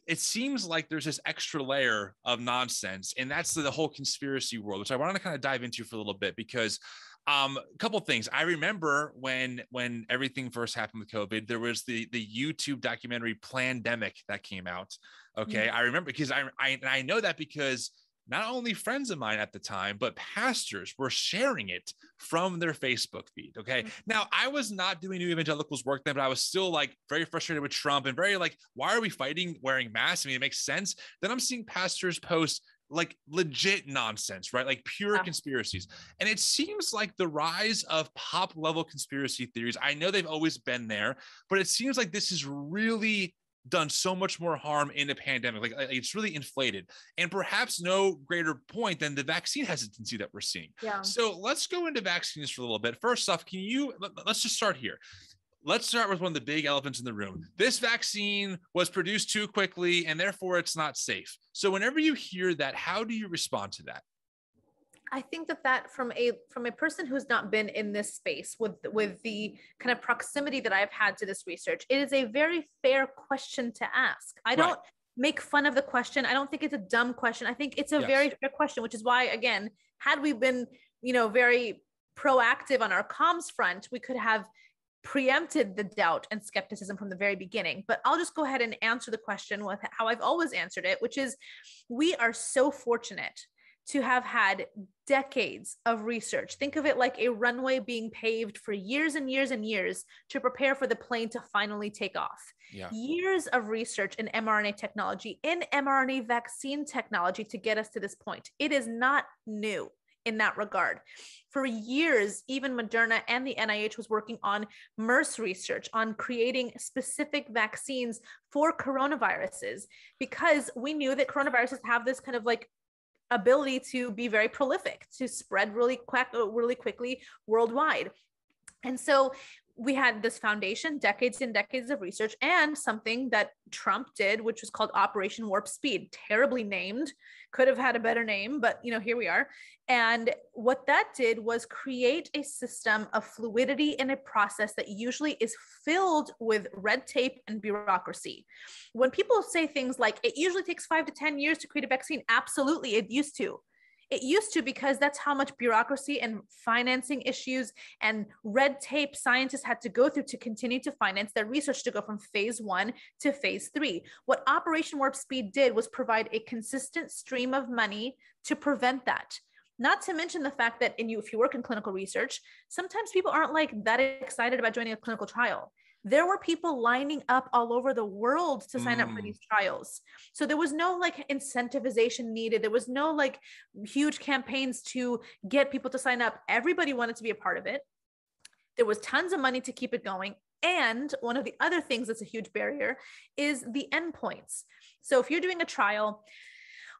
it seems like there's this extra layer of nonsense, and that's the whole conspiracy world, which I want to kind of dive into for a little bit, because a couple of things. I remember when everything first happened with COVID, there was the YouTube documentary Plandemic that came out. Okay. I remember because I know that because not only friends of mine at the time, but pastors were sharing it from their Facebook feed. Okay. Now, I was not doing New Evangelicals work then, but I was still like very frustrated with Trump and very like, why are we fighting wearing masks? I mean, it makes sense. Then I'm seeing pastors post like legit nonsense, right? Like pure conspiracies. And it seems like the rise of pop level conspiracy theories, I know they've always been there, but it seems like this is really done so much more harm in the pandemic. Like it's really inflated, and perhaps no greater point than the vaccine hesitancy that we're seeing. Yeah. So let's go into vaccines for a little bit. First off, let's just start here. Let's start with one of the big elephants in the room. This vaccine was produced too quickly and therefore it's not safe. So whenever you hear that, how do you respond to that? I think that from a person who's not been in this space with the kind of proximity that I've had to this research, it is a very fair question to ask. I don't make fun of the question. I don't think it's a dumb question. I think it's a very fair question, which is why, again, had we been, very proactive on our comms front, we could have preempted the doubt and skepticism from the very beginning. But I'll just go ahead and answer the question with how I've always answered it, which is we are so fortunate to have had decades of research. Think of it like a runway being paved for years and years and years to prepare for the plane to finally take off. Yeah. Years of research in mRNA technology, in mRNA vaccine technology to get us to this point. It is not new in that regard. For years, even Mrna and the NIH was working on MERS research, on creating specific vaccines for coronaviruses, because we knew that coronaviruses have this kind of like ability to be very prolific, to spread really quickly worldwide. And so we had this foundation, decades and decades of research, and something that Trump did, which was called Operation Warp Speed, terribly named, could have had a better name, but here we are. And what that did was create a system of fluidity in a process that usually is filled with red tape and bureaucracy. When people say things like, it usually takes 5 to 10 years to create a vaccine, absolutely, it used to. It used to, because that's how much bureaucracy and financing issues and red tape scientists had to go through to continue to finance their research to go from phase 1 to phase 3. What Operation Warp Speed did was provide a consistent stream of money to prevent that. Not to mention the fact that if you work in clinical research, sometimes people aren't like that excited about joining a clinical trial. There were people lining up all over the world to sign up for these trials. So there was no like incentivization needed. There was no like huge campaigns to get people to sign up. Everybody wanted to be a part of it. There was tons of money to keep it going. And one of the other things that's a huge barrier is the endpoints. So if you're doing a trial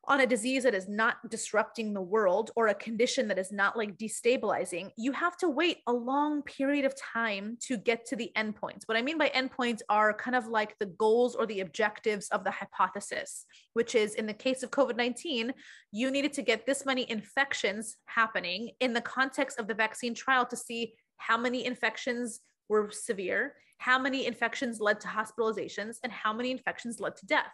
on a disease that is not disrupting the world, or a condition that is not like destabilizing, you have to wait a long period of time to get to the endpoints. What I mean by endpoints are kind of like the goals or the objectives of the hypothesis, which is, in the case of COVID-19, you needed to get this many infections happening in the context of the vaccine trial to see how many infections were severe, how many infections led to hospitalizations, and how many infections led to death.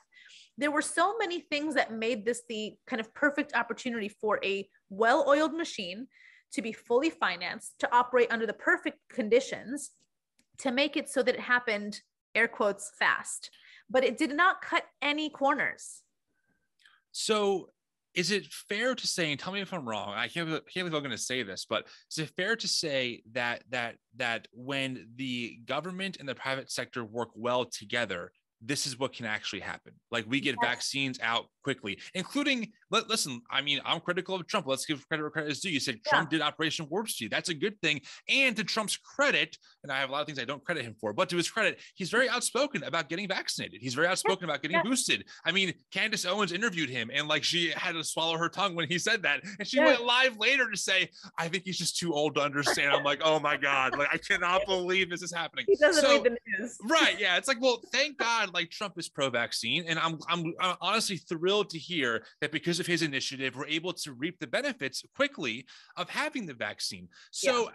There were so many things that made this the kind of perfect opportunity for a well-oiled machine to be fully financed, to operate under the perfect conditions, to make it so that it happened, air quotes, fast. But it did not cut any corners. So is it fair to say, and tell me if I'm wrong, I can't believe I'm going to say this, but is it fair to say that when the government and the private sector work well together, this is what can actually happen. Like we get vaccines out quickly, including, listen, I mean, I'm critical of Trump. Let's give credit where credit is due. You said Trump did Operation Warp Speed. That's a good thing. And to Trump's credit, and I have a lot of things I don't credit him for, but to his credit, he's very outspoken about getting vaccinated. He's very outspoken about getting boosted. I mean, Candace Owens interviewed him and like she had to swallow her tongue when he said that. And she went live later to say, I think he's just too old to understand. I'm like, oh my God, like I cannot believe this is happening. He doesn't read the news. Right. Yeah. It's like, well, thank God, like Trump is pro-vaccine. And I'm honestly thrilled to hear that because of his initiative, we're able to reap the benefits quickly of having the vaccine. So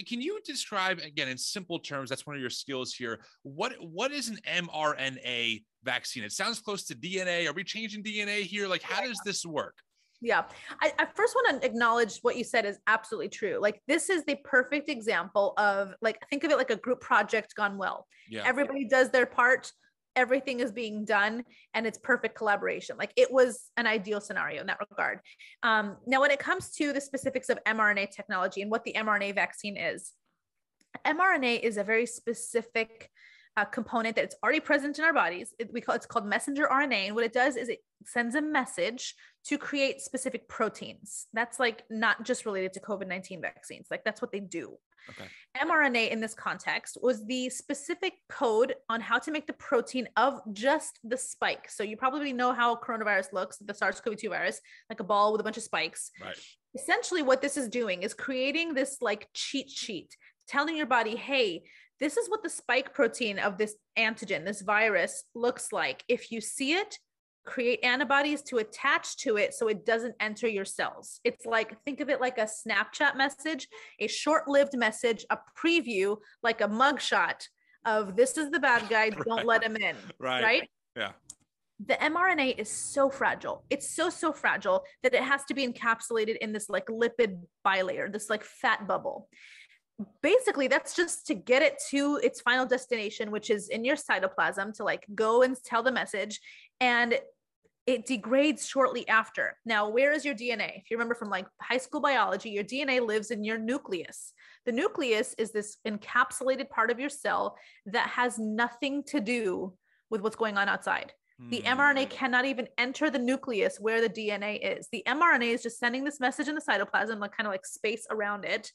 can you describe, again, in simple terms, that's one of your skills here, what is an mRNA vaccine? It sounds close to DNA. Are we changing DNA here? Like, how does this work? Yeah, I first want to acknowledge what you said is absolutely true. Like, this is the perfect example of, like, think of it like a group project gone well. Everybody does their part, everything is being done, and it's perfect collaboration. Like, it was an ideal scenario in that regard. Now, when it comes to the specifics of mRNA technology and what the mRNA vaccine is, mRNA is a very specific component that's already present in our bodies. It's called messenger RNA. And what it does is it sends a message to create specific proteins. That's like not just related to COVID-19 vaccines. Like that's what they do. Okay. mRNA in this context was the specific code on how to make the protein of just the spike. So you probably know how coronavirus looks, the SARS-CoV-2 virus, like a ball with a bunch of spikes. Right. Essentially what this is doing is creating this like cheat sheet, telling your body, hey, this is what the spike protein of this antigen, this virus looks like. If you see it, create antibodies to attach to it so it doesn't enter your cells. It's like, think of it like a Snapchat message, a short-lived message, a preview, like a mugshot of this is the bad guy, don't let him in, right? Yeah. The mRNA is so fragile. It's so fragile that it has to be encapsulated in this like lipid bilayer, this like fat bubble. Basically, that's just to get it to its final destination, which is in your cytoplasm, to like go and tell the message, and it degrades shortly after. Now, where is your DNA? If you remember from like high school biology, your DNA lives in your nucleus. The nucleus is this encapsulated part of your cell that has nothing to do with what's going on outside. The mRNA cannot even enter the nucleus where the DNA is. The mRNA is just sending this message in the cytoplasm, like kind of like space around it,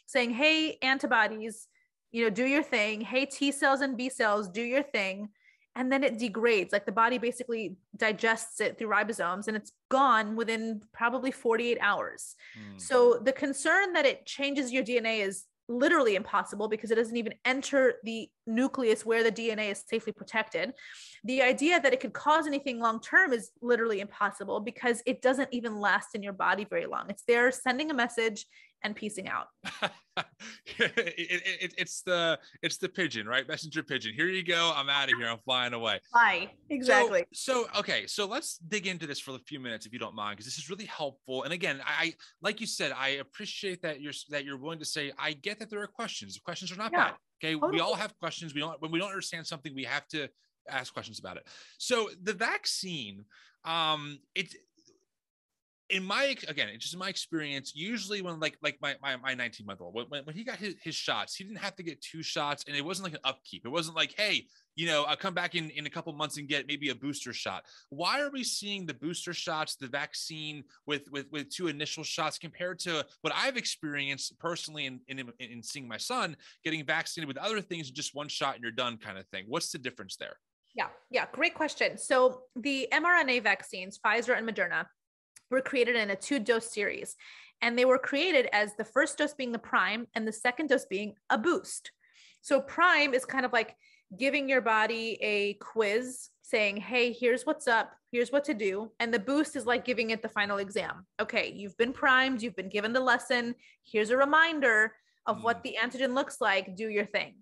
saying, hey, antibodies, you know, do your thing. Hey, T cells and B cells, do your thing. And then it degrades, like the body basically digests it through ribosomes and it's gone within probably 48 hours. So the concern that it changes your DNA is literally impossible because it doesn't even enter the nucleus where the DNA is safely protected. The idea that it could cause anything long-term is literally impossible because it doesn't even last in your body very long. It's there sending a message and piecing out. It's the pigeon, right? Messenger pigeon. Here you go. I'm out of here. I'm flying away. Fly. Exactly. So okay. So let's dig into this for a few minutes, if you don't mind, because this is really helpful. And again, I like you said, I appreciate that you're willing to say, I get that there are questions. Questions are not bad. Okay. Totally. We all have questions. When we don't understand something, we have to ask questions about it. So the vaccine, it's in my, again, just in my experience, usually when like my 19-month-old, when he got his shots, he didn't have to get 2 shots, and it wasn't like an upkeep. It wasn't like, hey, you know, I'll come back in a couple months and get maybe a booster shot. Why are we seeing the booster shots, the vaccine with 2 initial shots compared to what I've experienced personally in seeing my son getting vaccinated with other things, just 1 shot and you're done kind of thing? What's the difference there? Yeah, great question. So the mRNA vaccines, Pfizer and Mrna, were created in a 2-dose series, and they were created as the first dose being the prime and the second dose being a boost. So prime is kind of like giving your body a quiz saying, hey, here's what's up, here's what to do. And the boost is like giving it the final exam. Okay, you've been primed, you've been given the lesson. Here's a reminder of what the antigen looks like, do your thing.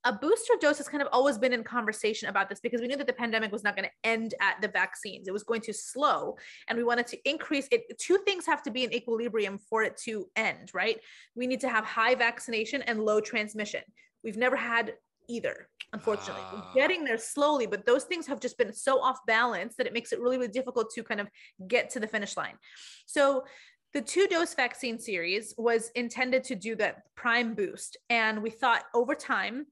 A booster dose has kind of always been in conversation about this because we knew that the pandemic was not going to end at the vaccines. It was going to slow, and we wanted to increase it. 2 things have to be in equilibrium for it to end, right? We need to have high vaccination and low transmission. We've never had either, unfortunately. We're getting there slowly, but those things have just been so off balance that it makes it really, really difficult to kind of get to the finish line. So the 2-dose vaccine series was intended to do that prime boost. And we thought over time,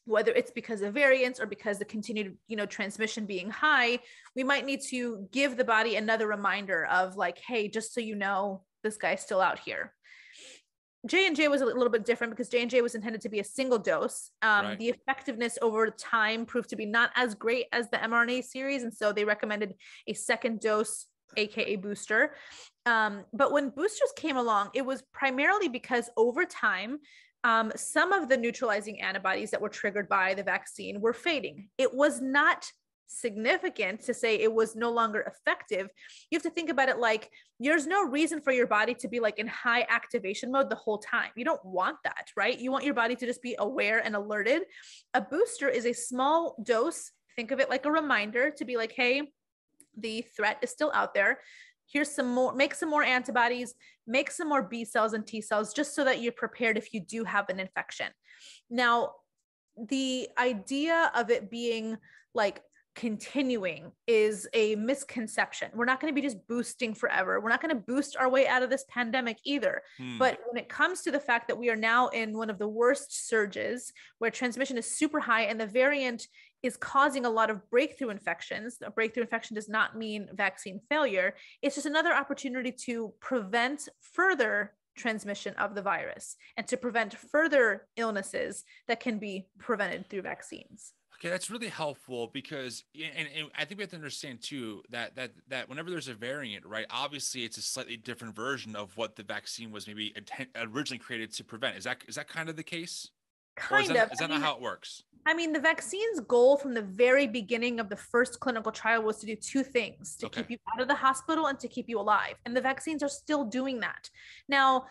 whether it's because of variants or because the continued, transmission being high, we might need to give the body another reminder of like, hey, just so you know, this guy's still out here. J&J was a little bit different because J&J was intended to be a single dose. Right. The effectiveness over time proved to be not as great as the mRNA series. And so they recommended a second dose, AKA booster. But when boosters came along, it was primarily because over time, some of the neutralizing antibodies that were triggered by the vaccine were fading. It was not significant to say it was no longer effective. You have to think about it like there's no reason for your body to be like in high activation mode the whole time. You don't want that, right? You want your body to just be aware and alerted. A booster is a small dose. Think of it like a reminder to be like, hey, the threat is still out there. Here's some more, make some more antibodies, make some more B cells and T cells, just so that you're prepared if you do have an infection. Now, the idea of it being like continuing is a misconception. We're not going to be just boosting forever. We're not going to boost our way out of this pandemic either. But when it comes to the fact that we are now in one of the worst surges where transmission is super high and the variant is causing a lot of breakthrough infections. A breakthrough infection does not mean vaccine failure. It's just another opportunity to prevent further transmission of the virus and to prevent further illnesses that can be prevented through vaccines. Okay, that's really helpful because, and I think we have to understand too that whenever there's a variant, right? Obviously, it's a slightly different version of what the vaccine was maybe originally created to prevent. Is that kind of the case? Kind of. Is that not how it works? I mean, the vaccine's goal from the very beginning of the first clinical trial was to do two things: to keep you out of the hospital and to keep you alive. And the vaccines are still doing that. Now,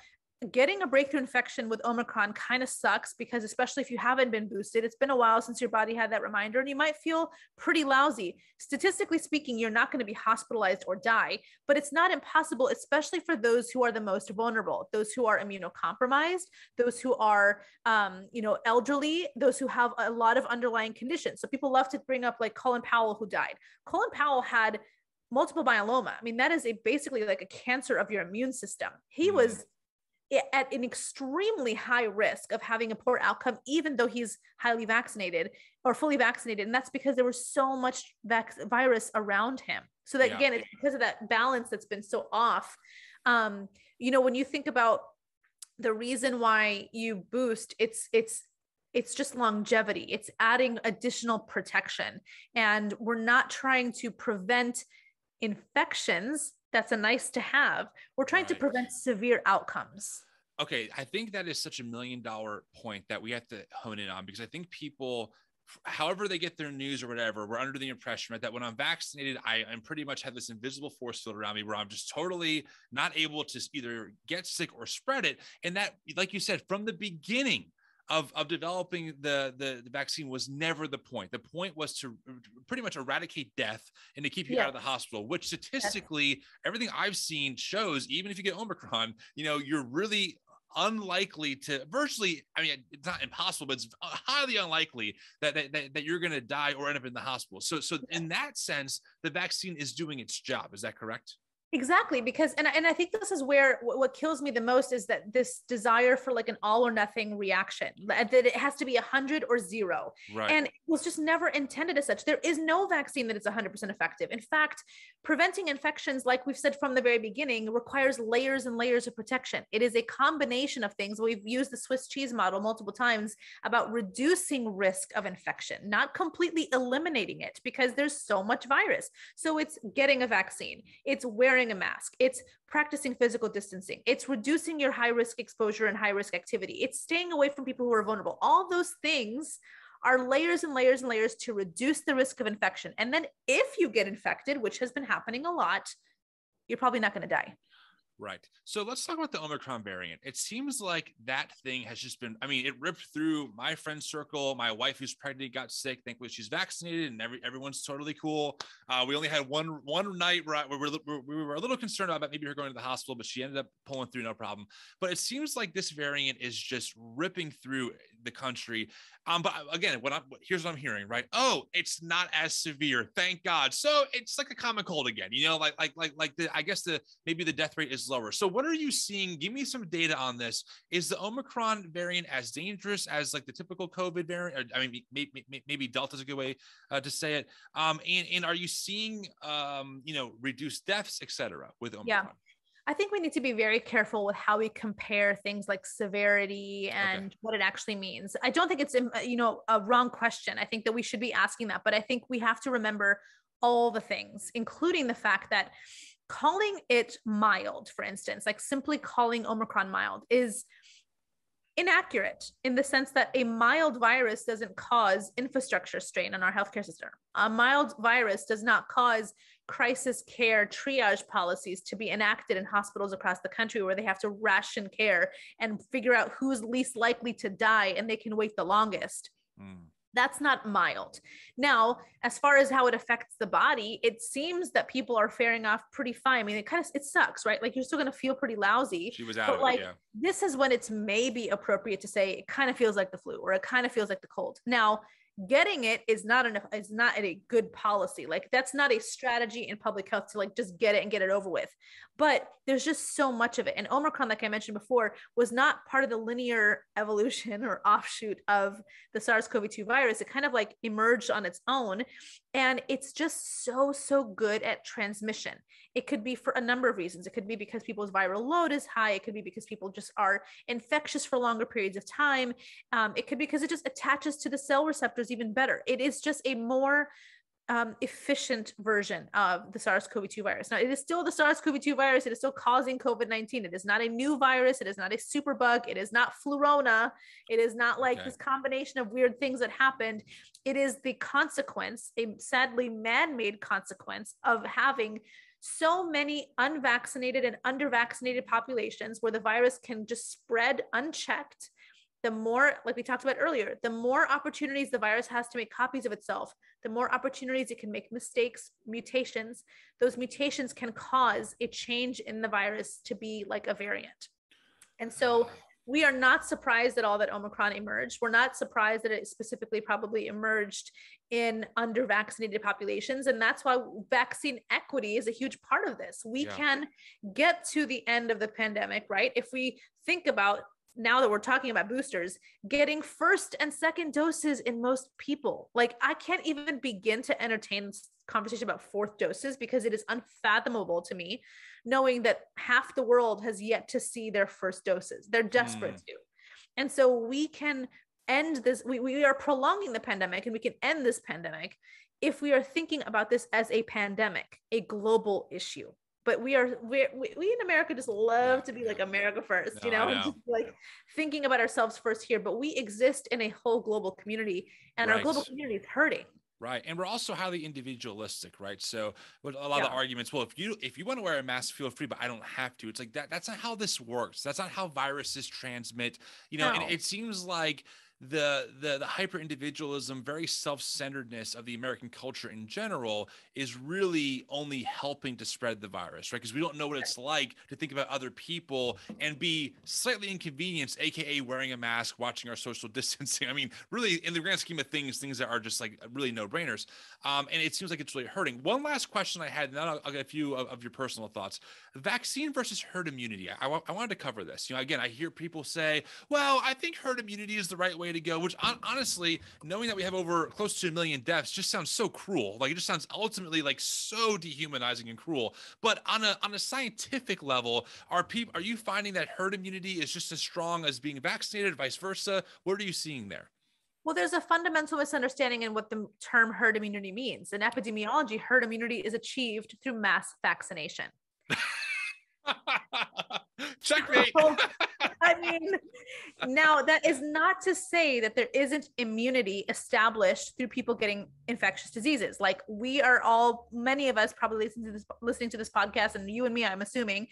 getting a breakthrough infection with Omicron kind of sucks because especially if you haven't been boosted, it's been a while since your body had that reminder and you might feel pretty lousy. Statistically speaking, you're not going to be hospitalized or die, but it's not impossible, especially for those who are the most vulnerable, those who are immunocompromised, those who are, elderly, those who have a lot of underlying conditions. So people love to bring up like Colin Powell, who died. Colin Powell had multiple myeloma. I mean, that is basically like a cancer of your immune system. He was at an extremely high risk of having a poor outcome, even though he's highly vaccinated or fully vaccinated. And that's because there was so much virus around him. So that again, it's because of that balance that's been so off. When you think about the reason why you boost, it's just longevity. It's adding additional protection. And we're not trying to prevent infections. That's a nice to have. We're trying to prevent severe outcomes. Okay. I think that is such $1 million point that we have to hone in on, because I think people, however they get their news or whatever, we're under the impression that when I'm vaccinated, I'm pretty much have this invisible force field around me where I'm just totally not able to either get sick or spread it. And that, like you said, from the beginning of developing the vaccine was never the point. The point was to pretty much eradicate death and to keep you out of the hospital, which statistically, everything I've seen shows, even if you get Omicron, you're really unlikely to virtually, I mean, it's not impossible, but it's highly unlikely that you're going to die or end up in the hospital. So in that sense, the vaccine is doing its job. Is that correct? Exactly, because and I think this is where what kills me the most is that this desire for like an all or nothing reaction, that it has to be 100 or 0. Right. And it was just never intended as such. There is no vaccine that is 100% effective. In fact, preventing infections, like we've said from the very beginning, requires layers and layers of protection. It is a combination of things. We've used the Swiss cheese model multiple times about reducing risk of infection, not completely eliminating it, because there's so much virus. So it's getting a vaccine, it's wearing a mask, it's practicing physical distancing, it's reducing your high risk exposure and high risk activity, it's staying away from people who are vulnerable. All those things are layers and layers and layers to reduce the risk of infection. And then if you get infected, which has been happening a lot, you're probably not going to die. Right. So let's talk about the Omicron variant. It seems like that thing has just been, I mean, it ripped through my friend circle. My wife, who's pregnant, got sick. Thankfully, she's vaccinated and everyone's totally cool. We only had one night where we were a little concerned about maybe her going to the hospital, but she ended up pulling through, no problem. But it seems like this variant is just ripping through the country. But again, here's what I'm hearing, right? Oh, it's not as severe, thank God. So it's like a common cold again, I guess maybe the death rate is slower. So what are you seeing? Give me some data on this. Is the Omicron variant as dangerous as like the typical COVID variant? Or, I mean, maybe Delta is a good way to say it. And are you seeing, reduced deaths, et cetera, with Omicron? Yeah. I think we need to be very careful with how we compare things like severity and what it actually means. I don't think it's, a wrong question. I think that we should be asking that, but I think we have to remember all the things, including the fact that calling it mild, for instance, like simply calling Omicron mild, is inaccurate in the sense that a mild virus doesn't cause infrastructure strain on our healthcare system. A mild virus does not cause crisis care triage policies to be enacted in hospitals across the country where they have to ration care and figure out who's least likely to die and they can wait the longest. That's not mild. Now, as far as how it affects the body, it seems that people are faring off pretty fine. I mean, it sucks, right? Like you're still going to feel pretty lousy. She was out of it, yeah. This is when it's maybe appropriate to say it kind of feels like the flu or it kind of feels like the cold. Now, getting it is not a good policy. Like that's not a strategy in public health to like just get it and get it over with. But there's just so much of it. And Omicron, like I mentioned before, was not part of the linear evolution or offshoot of the SARS-CoV-2 virus. It kind of like emerged on its own. And it's just so good at transmission. It could be for a number of reasons. It could be because people's viral load is high. It could be because people just are infectious for longer periods of time. It could be because it just attaches to the cell receptors even better. It is just a more efficient version of the SARS-CoV-2 virus. Now, it is still the SARS-CoV-2 virus. It is still causing COVID-19. It is not a new virus. It is not a superbug. It is not Flurona. It is not like this combination of weird things that happened. It is the consequence, a sadly man-made consequence of having so many unvaccinated and undervaccinated populations where the virus can just spread unchecked. The more, like we talked about earlier, the more opportunities the virus has to make copies of itself, the more opportunities it can make mistakes, mutations. Those mutations can cause a change in the virus to be like a variant. And so we are not surprised at all that Omicron emerged. We're not surprised that it specifically probably emerged in under-vaccinated populations. And that's why vaccine equity is a huge part of this. We can get to the end of the pandemic, right? If we think about, now that we're talking about boosters, getting first and second doses in most people. Like I can't even begin to entertain this conversation about fourth doses because it is unfathomable to me, knowing that half the world has yet to see their first doses. They're desperate to. And so we can end this. We are prolonging the pandemic and we can end this pandemic if we are thinking about this as a pandemic, a global issue. But we in America just love to be like America first, and just like thinking about ourselves first here. But we exist in a whole global community, and our global community is hurting. Right. And we're also highly individualistic, right? So with a lot of the arguments, well, if you want to wear a mask, feel free, but I don't have to. It's like that's not how this works. That's not how viruses transmit, and it seems like the hyper individualism, very self-centeredness of the American culture in general is really only helping to spread the virus, right? Because we don't know what it's like to think about other people and be slightly inconvenienced, aka wearing a mask, watching our social distancing. I mean, really, in the grand scheme of things that are just like really no-brainers. And it seems like it's really hurting. One last question I had, and then I'll get a few of your personal thoughts. Vaccine versus herd immunity. I wanted to cover this. Again, I hear people say, well, I think herd immunity is the right way to go, which honestly, knowing that we have over close to 1 million deaths just sounds so cruel. Like it just sounds ultimately like so dehumanizing and cruel. But on a scientific level, are you finding that herd immunity is just as strong as being vaccinated, vice versa? What are you seeing there? Well, there's a fundamental misunderstanding in what the term herd immunity means. In epidemiology, herd immunity is achieved through mass vaccination. Checkmate. I mean, now that is not to say that there isn't immunity established through people getting infectious diseases. Like many of us probably listening to this podcast, and you and me, I'm assuming,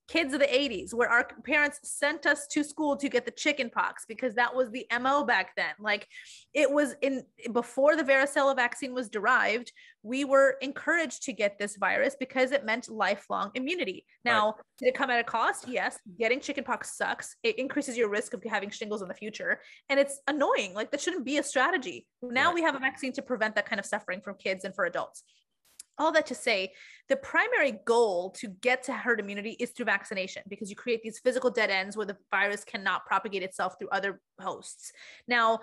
kids of the 80s, where our parents sent us to school to get the chicken pox because that was the MO back then. Like it was before the varicella vaccine was derived, we were encouraged to get this virus because it meant lifelong immunity. Now, did it come at a cost? Yes. Getting chickenpox sucks. It increases your risk of having shingles in the future. And it's annoying. Like that shouldn't be a strategy. Now we have a vaccine to prevent that kind of suffering from kids and for adults. all that to say, the primary goal to get to herd immunity is through vaccination, because you create these physical dead ends where the virus cannot propagate itself through other hosts. Now,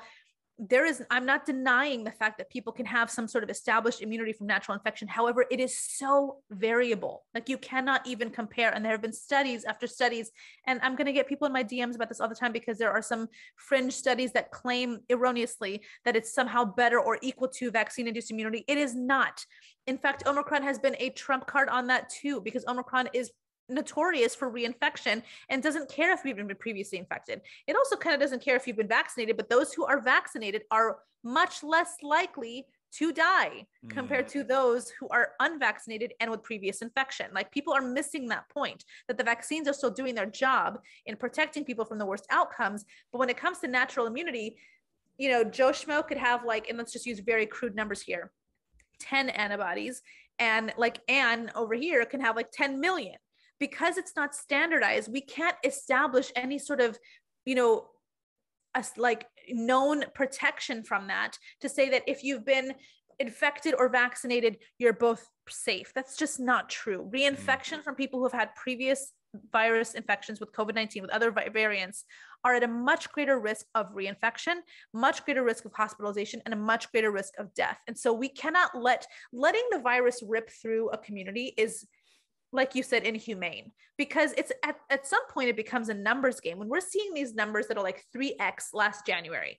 I'm not denying the fact that people can have some sort of established immunity from natural infection. However, it is so variable. Like, you cannot even compare. And there have been studies after studies, and I'm going to get people in my DMs about this all the time, because there are some fringe studies that claim erroneously that it's somehow better or equal to vaccine-induced immunity. It is not. In fact, Omicron has been a trump card on that too, because Omicron is notorious for reinfection and doesn't care if you've been previously infected. It also kind of doesn't care if you've been vaccinated, but those who are vaccinated are much less likely to die compared to those who are unvaccinated and with previous infection. Like, people are missing that point, that the vaccines are still doing their job in protecting people from the worst outcomes. But when it comes to natural immunity, you know, Joe Schmo could have, like, and let's just use very crude numbers here, 10 antibodies, and like Anne over here can have like 10 million. Because it's not standardized, we can't establish any sort of, you know, like known protection from that to say that if you've been infected or vaccinated, you're both safe. That's just not true. Reinfection from people who have had previous virus infections with COVID-19, with other variants, are at a much greater risk of reinfection, much greater risk of hospitalization, and a much greater risk of death. And so we cannot letting the virus rip through a community is, like you said, inhumane, because it's at some point it becomes a numbers game. When we're seeing these numbers that are like 3x last January,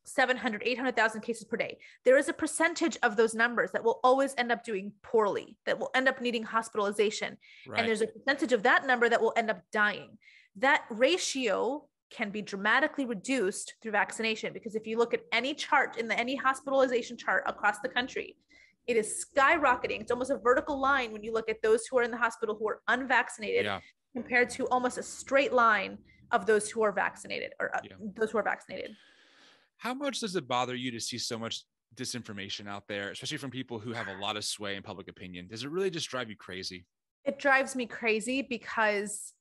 700, 800,000 cases per day, there is a percentage of those numbers that will always end up doing poorly, that will end up needing hospitalization. Right. And there's a percentage of that number that will end up dying. That ratio can be dramatically reduced through vaccination, because if you look at any chart any hospitalization chart across the country, it is skyrocketing. It's almost a vertical line when you look at those who are in the hospital who are unvaccinated, compared to almost a straight line of those who are vaccinated, or those who are vaccinated. How much does it bother you to see so much disinformation out there, especially from people who have a lot of sway in public opinion? Does it really just drive you crazy? It drives me crazy because,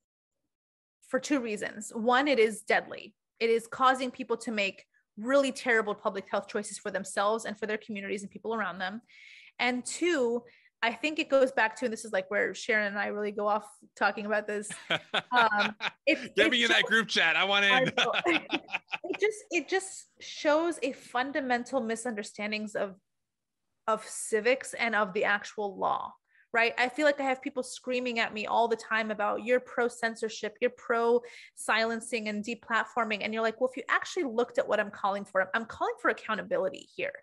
for two reasons. One, it is deadly. It is causing people to make really terrible public health choices for themselves and for their communities and people around them. And two, I think it goes back to, and this is like where Sharon and I really go off talking about this. Get me in that group chat. I want in. it just shows a fundamental misunderstandings of civics and of the actual law. Right? I feel like I have people screaming at me all the time about, you're pro censorship, you're pro silencing and deplatforming. And you're like, well, if you actually looked at what I'm calling for accountability here.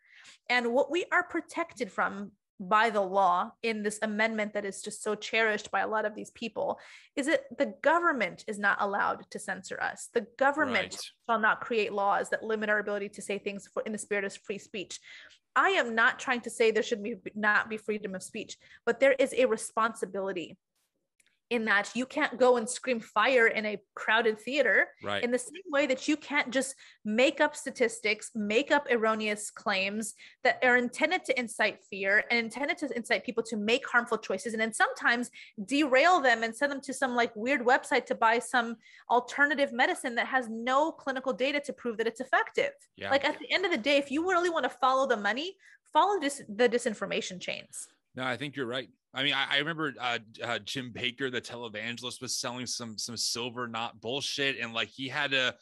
And what we are protected from by the law in this amendment that is just so cherished by a lot of these people is that the government is not allowed to censor us. The government shall not create laws that limit our ability to say things in the spirit of free speech. I am not trying to say there should not be freedom of speech, but there is a responsibility in that you can't go and scream fire in a crowded theater, in the same way that you can't just make up statistics, make up erroneous claims that are intended to incite fear and intended to incite people to make harmful choices, and then sometimes derail them and send them to some like weird website to buy some alternative medicine that has no clinical data to prove that it's effective. Like, at the end of the day, if you really want to follow the money, follow the disinformation chains. No, I think you're right. I mean, I remember Jim Baker, the televangelist, was selling some silver knot bullshit, and like he had a,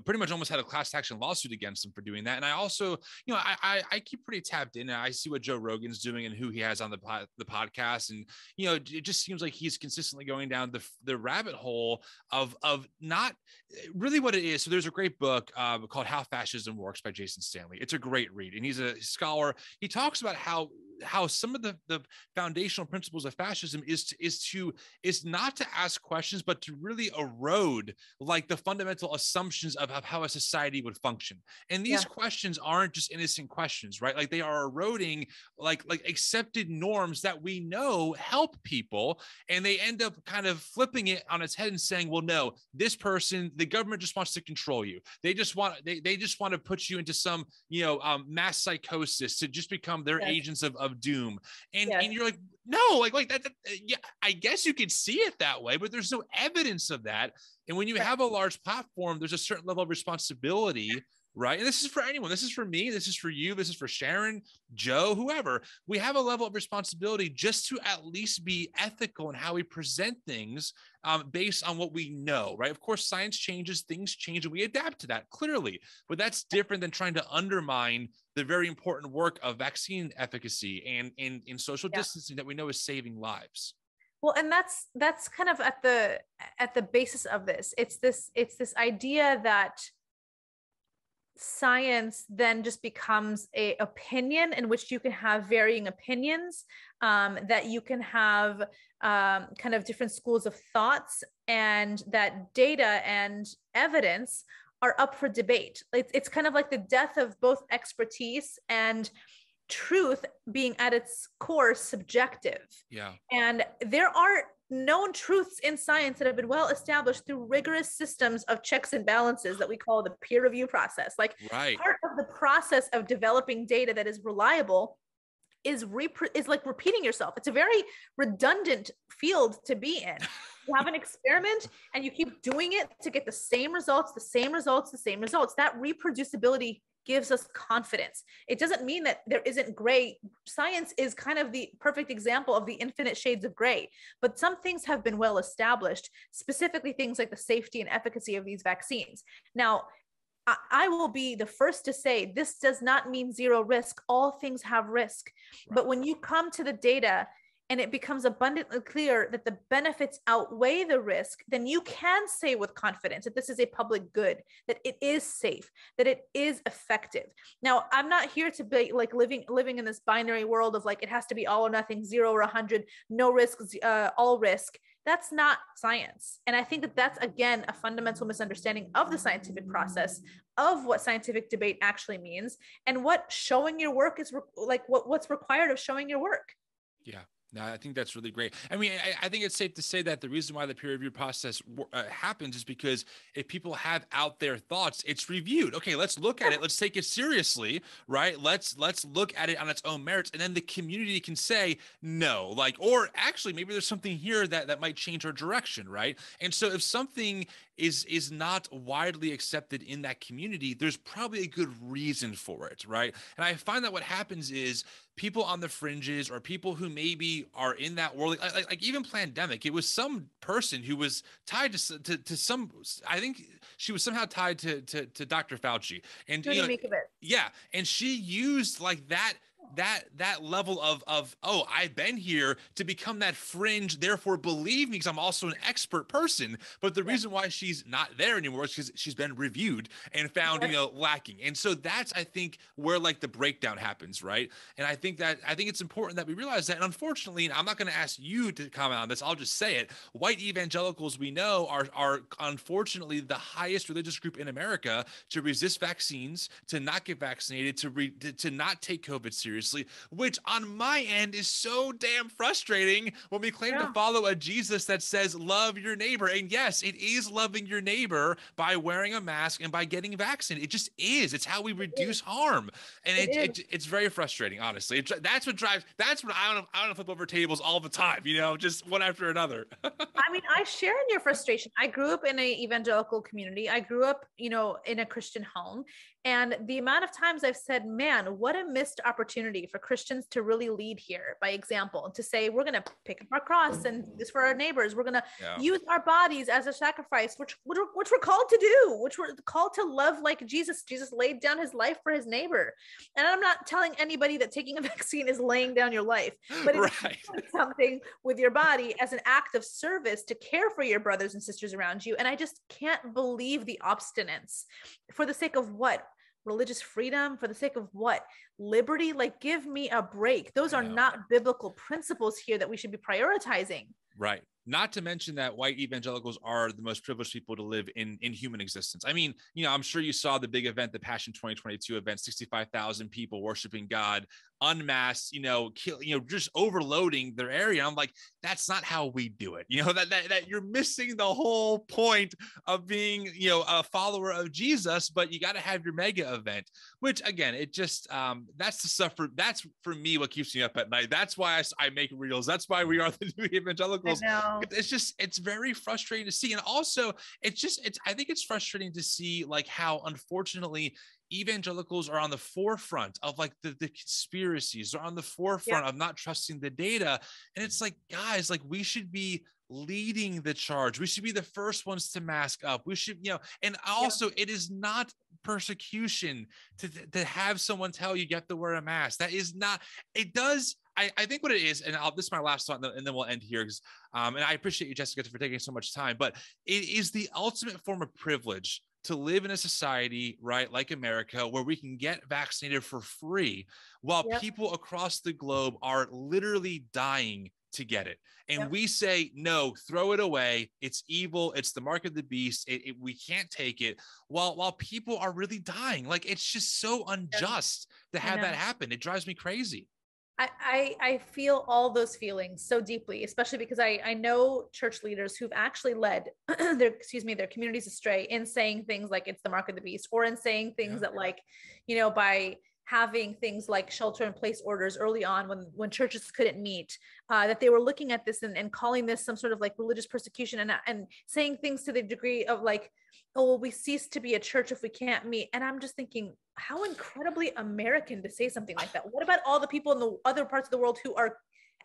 pretty much almost had a class action lawsuit against him for doing that. And I also, I keep pretty tapped in. I see what Joe Rogan's doing and who he has on the podcast, and it just seems like he's consistently going down the rabbit hole of not really what it is. So there's a great book called How Fascism Works by Jason Stanley. It's a great read, and he's a scholar. He talks about how some of the foundational principles of fascism is not to ask questions, but to really erode like the fundamental assumptions of how a society would function. And these questions aren't just innocent questions, right? Like, they are eroding like accepted norms that we know help people, and they end up kind of flipping it on its head and saying, well, no, this person, the government just wants to control you. They just want to put you into some mass psychosis to just become their agents of doom. And you're like, no, like that. Yeah, I guess you could see it that way, but there's no evidence of that. And when you have a large platform, there's a certain level of responsibility right? And this is for anyone. This is for me. This is for you. This is for Sharon, Joe, whoever. We have a level of responsibility just to at least be ethical in how we present things based on what we know, right? Of course, science changes, things change, and we adapt to that, clearly. But that's different than trying to undermine the very important work of vaccine efficacy and in social distancing that we know is saving lives. Well, and that's kind of at the basis of this. It's this idea that science then just becomes a opinion in which you can have varying opinions, that you can have kind of different schools of thoughts, and that data and evidence are up for debate. It's kind of like the death of both expertise and truth being at its core subjective. Yeah. And there are known truths in science that have been well established through rigorous systems of checks and balances that we call the peer review process. Like part of the process of developing data that is reliable is like repeating yourself. It's a very redundant field to be in. You have an experiment and you keep doing it to get the same results. That reproducibility gives us confidence. It doesn't mean that there isn't gray. Science is kind of the perfect example of the infinite shades of gray, but some things have been well established, specifically things like the safety and efficacy of these vaccines. Now, I will be the first to say this does not mean zero risk. All things have risk. Right. But when you come to the data and it becomes abundantly clear that the benefits outweigh the risk, then you can say with confidence that this is a public good, that it is safe, that it is effective. Now, I'm not here to be like living in this binary world of like, it has to be all or nothing, 0 or 100, no risk, all risk. That's not science. And I think that that's, again, a fundamental misunderstanding of the scientific process, of what scientific debate actually means, and what showing your work is what's required of showing your work. Yeah. No, I think that's really great. I mean, I think it's safe to say that the reason why the peer review process happens is because if people have out their thoughts, it's reviewed. Okay, let's look at it. Let's take it seriously, right? Let's look at it on its own merits. And then the community can say no, like, or actually maybe there's something here that might change our direction, right? And so if something is not widely accepted in that community, there's probably a good reason for it, right? And I find that what happens is people on the fringes or people who maybe are in that world, like even pandemic, it was some person who was tied to some, I think she was somehow tied to Dr. Fauci. And you know, yeah, and she used like that level of oh, I've been here to become that fringe, therefore believe me because I'm also an expert person. But the reason why she's not there anymore is because she's been reviewed and found lacking. And so that's, I think, where like the breakdown happens, right? And I think it's important that we realize that. And unfortunately, and I'm not going to ask you to comment on this, I'll just say it, white evangelicals, we know, are unfortunately the highest religious group in America to resist vaccines, to not get vaccinated, to not take COVID seriously, which on my end is so damn frustrating when we claim to follow a Jesus that says love your neighbor. And yes, it is loving your neighbor by wearing a mask and by getting vaccinated. It just is. It's how we reduce harm. And it's very frustrating, honestly. That's what I want to flip over tables all the time, just one after another. I mean, I share in your frustration. I grew up in an evangelical community. I grew up, in a Christian home. And the amount of times I've said, man, what a missed opportunity for Christians to really lead here by example, to say, we're going to pick up our cross and this for our neighbors. We're going to use our bodies as a sacrifice, which we're called to do, which we're called to love like Jesus. Jesus laid down his life for his neighbor. And I'm not telling anybody that taking a vaccine is laying down your life, but it's doing something with your body as an act of service to care for your brothers and sisters around you. And I just can't believe the obstinance for the sake of what? Religious freedom, for the sake of what? Liberty? Like, give me a break. Those are not biblical principles here that we should be prioritizing. Right. Not to mention that white evangelicals are the most privileged people to live in human existence. I mean, I'm sure you saw the big event, the Passion 2022 event, 65,000 people worshiping God, unmasked, just overloading their area. I'm like, that's not how we do it. That you're missing the whole point of being, a follower of Jesus, but you got to have your mega event, which again, it just, that's for me, what keeps me up at night. That's why I make reels. That's why we are the new evangelicals. It's very frustrating to see. And also I think it's frustrating to see like how, unfortunately, evangelicals are on the forefront of like the conspiracies. They're on the forefront of not trusting the data. And it's like, guys, like we should be leading the charge. We should be the first ones to mask up. We should, and also it is not persecution to have someone tell you have to wear a mask. That is not, it does. I think what it is, and this is my last thought, and then we'll end here. And I appreciate you, Jessica, for taking so much time, but it is the ultimate form of privilege to live in a society, right, like America, where we can get vaccinated for free while people across the globe are literally dying to get it. And we say, no, throw it away. It's evil. It's the mark of the beast. We can't take it while people are really dying. Like, it's just so unjust to have that happen. It drives me crazy. I feel all those feelings so deeply, especially because I know church leaders who've actually led their communities astray in saying things like it's the mark of the beast, or in saying things that like, by having things like shelter in place orders early on when churches couldn't meet, that they were looking at this and calling this some sort of like religious persecution and saying things to the degree of like, oh, well, we cease to be a church if we can't meet. And I'm just thinking, how incredibly American to say something like that. What about all the people in the other parts of the world who are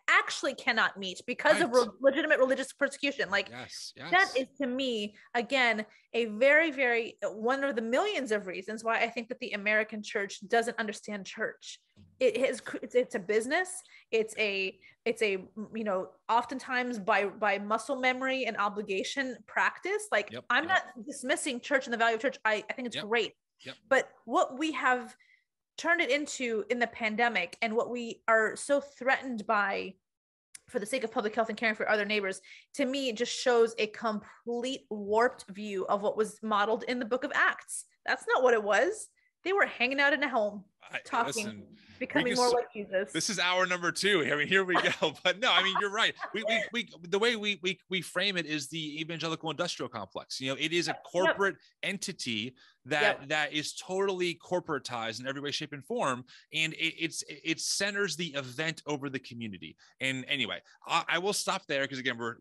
actually cannot meet because of legitimate religious persecution? Like, that is, to me, again, a very, very, one of the millions of reasons why I think that the American church doesn't understand church. It's a business. It's a oftentimes by muscle memory and obligation practice. Like, I'm not dismissing church and the value of church. I think it's great. But what we have turned it into in the pandemic, and what we are so threatened by for the sake of public health and caring for other neighbors, to me, it just shows a complete warped view of what was modeled in the book of Acts. That's not what it was. They were hanging out in a home, talking, becoming more like Jesus. This is hour number 2. I mean, here we go. But no, I mean, you're right. We the way we frame it is the evangelical industrial complex. It is a corporate entity that is totally corporatized in every way, shape, and form, and it centers the event over the community. And anyway, I will stop there because again, we're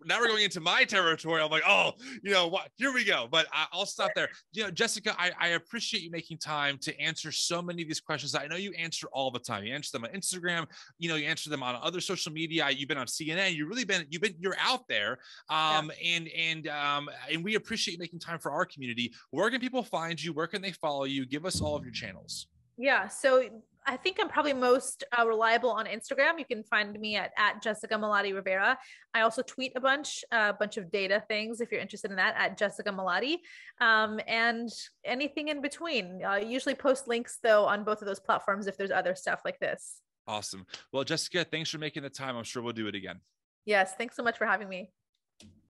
now we're going into my territory. I'm like, what? Here we go. But I'll stop there. Jessica, I appreciate you making time to answer so many of these questions. I know you answer all the time. You answer them on Instagram. You answer them on other social media. You've been on CNN. You're out there. And we appreciate you making time for our community. Where can people find you? Where can they follow you? Give us all of your channels. Yeah. So I think I'm probably most reliable on Instagram. You can find me at Jessica Malaty Rivera. I also tweet a bunch of data things if you're interested in that, at Jessica Malaty, and anything in between. I usually post links though on both of those platforms if there's other stuff like this. Awesome. Well, Jessica, thanks for making the time. I'm sure we'll do it again. Yes. Thanks so much for having me.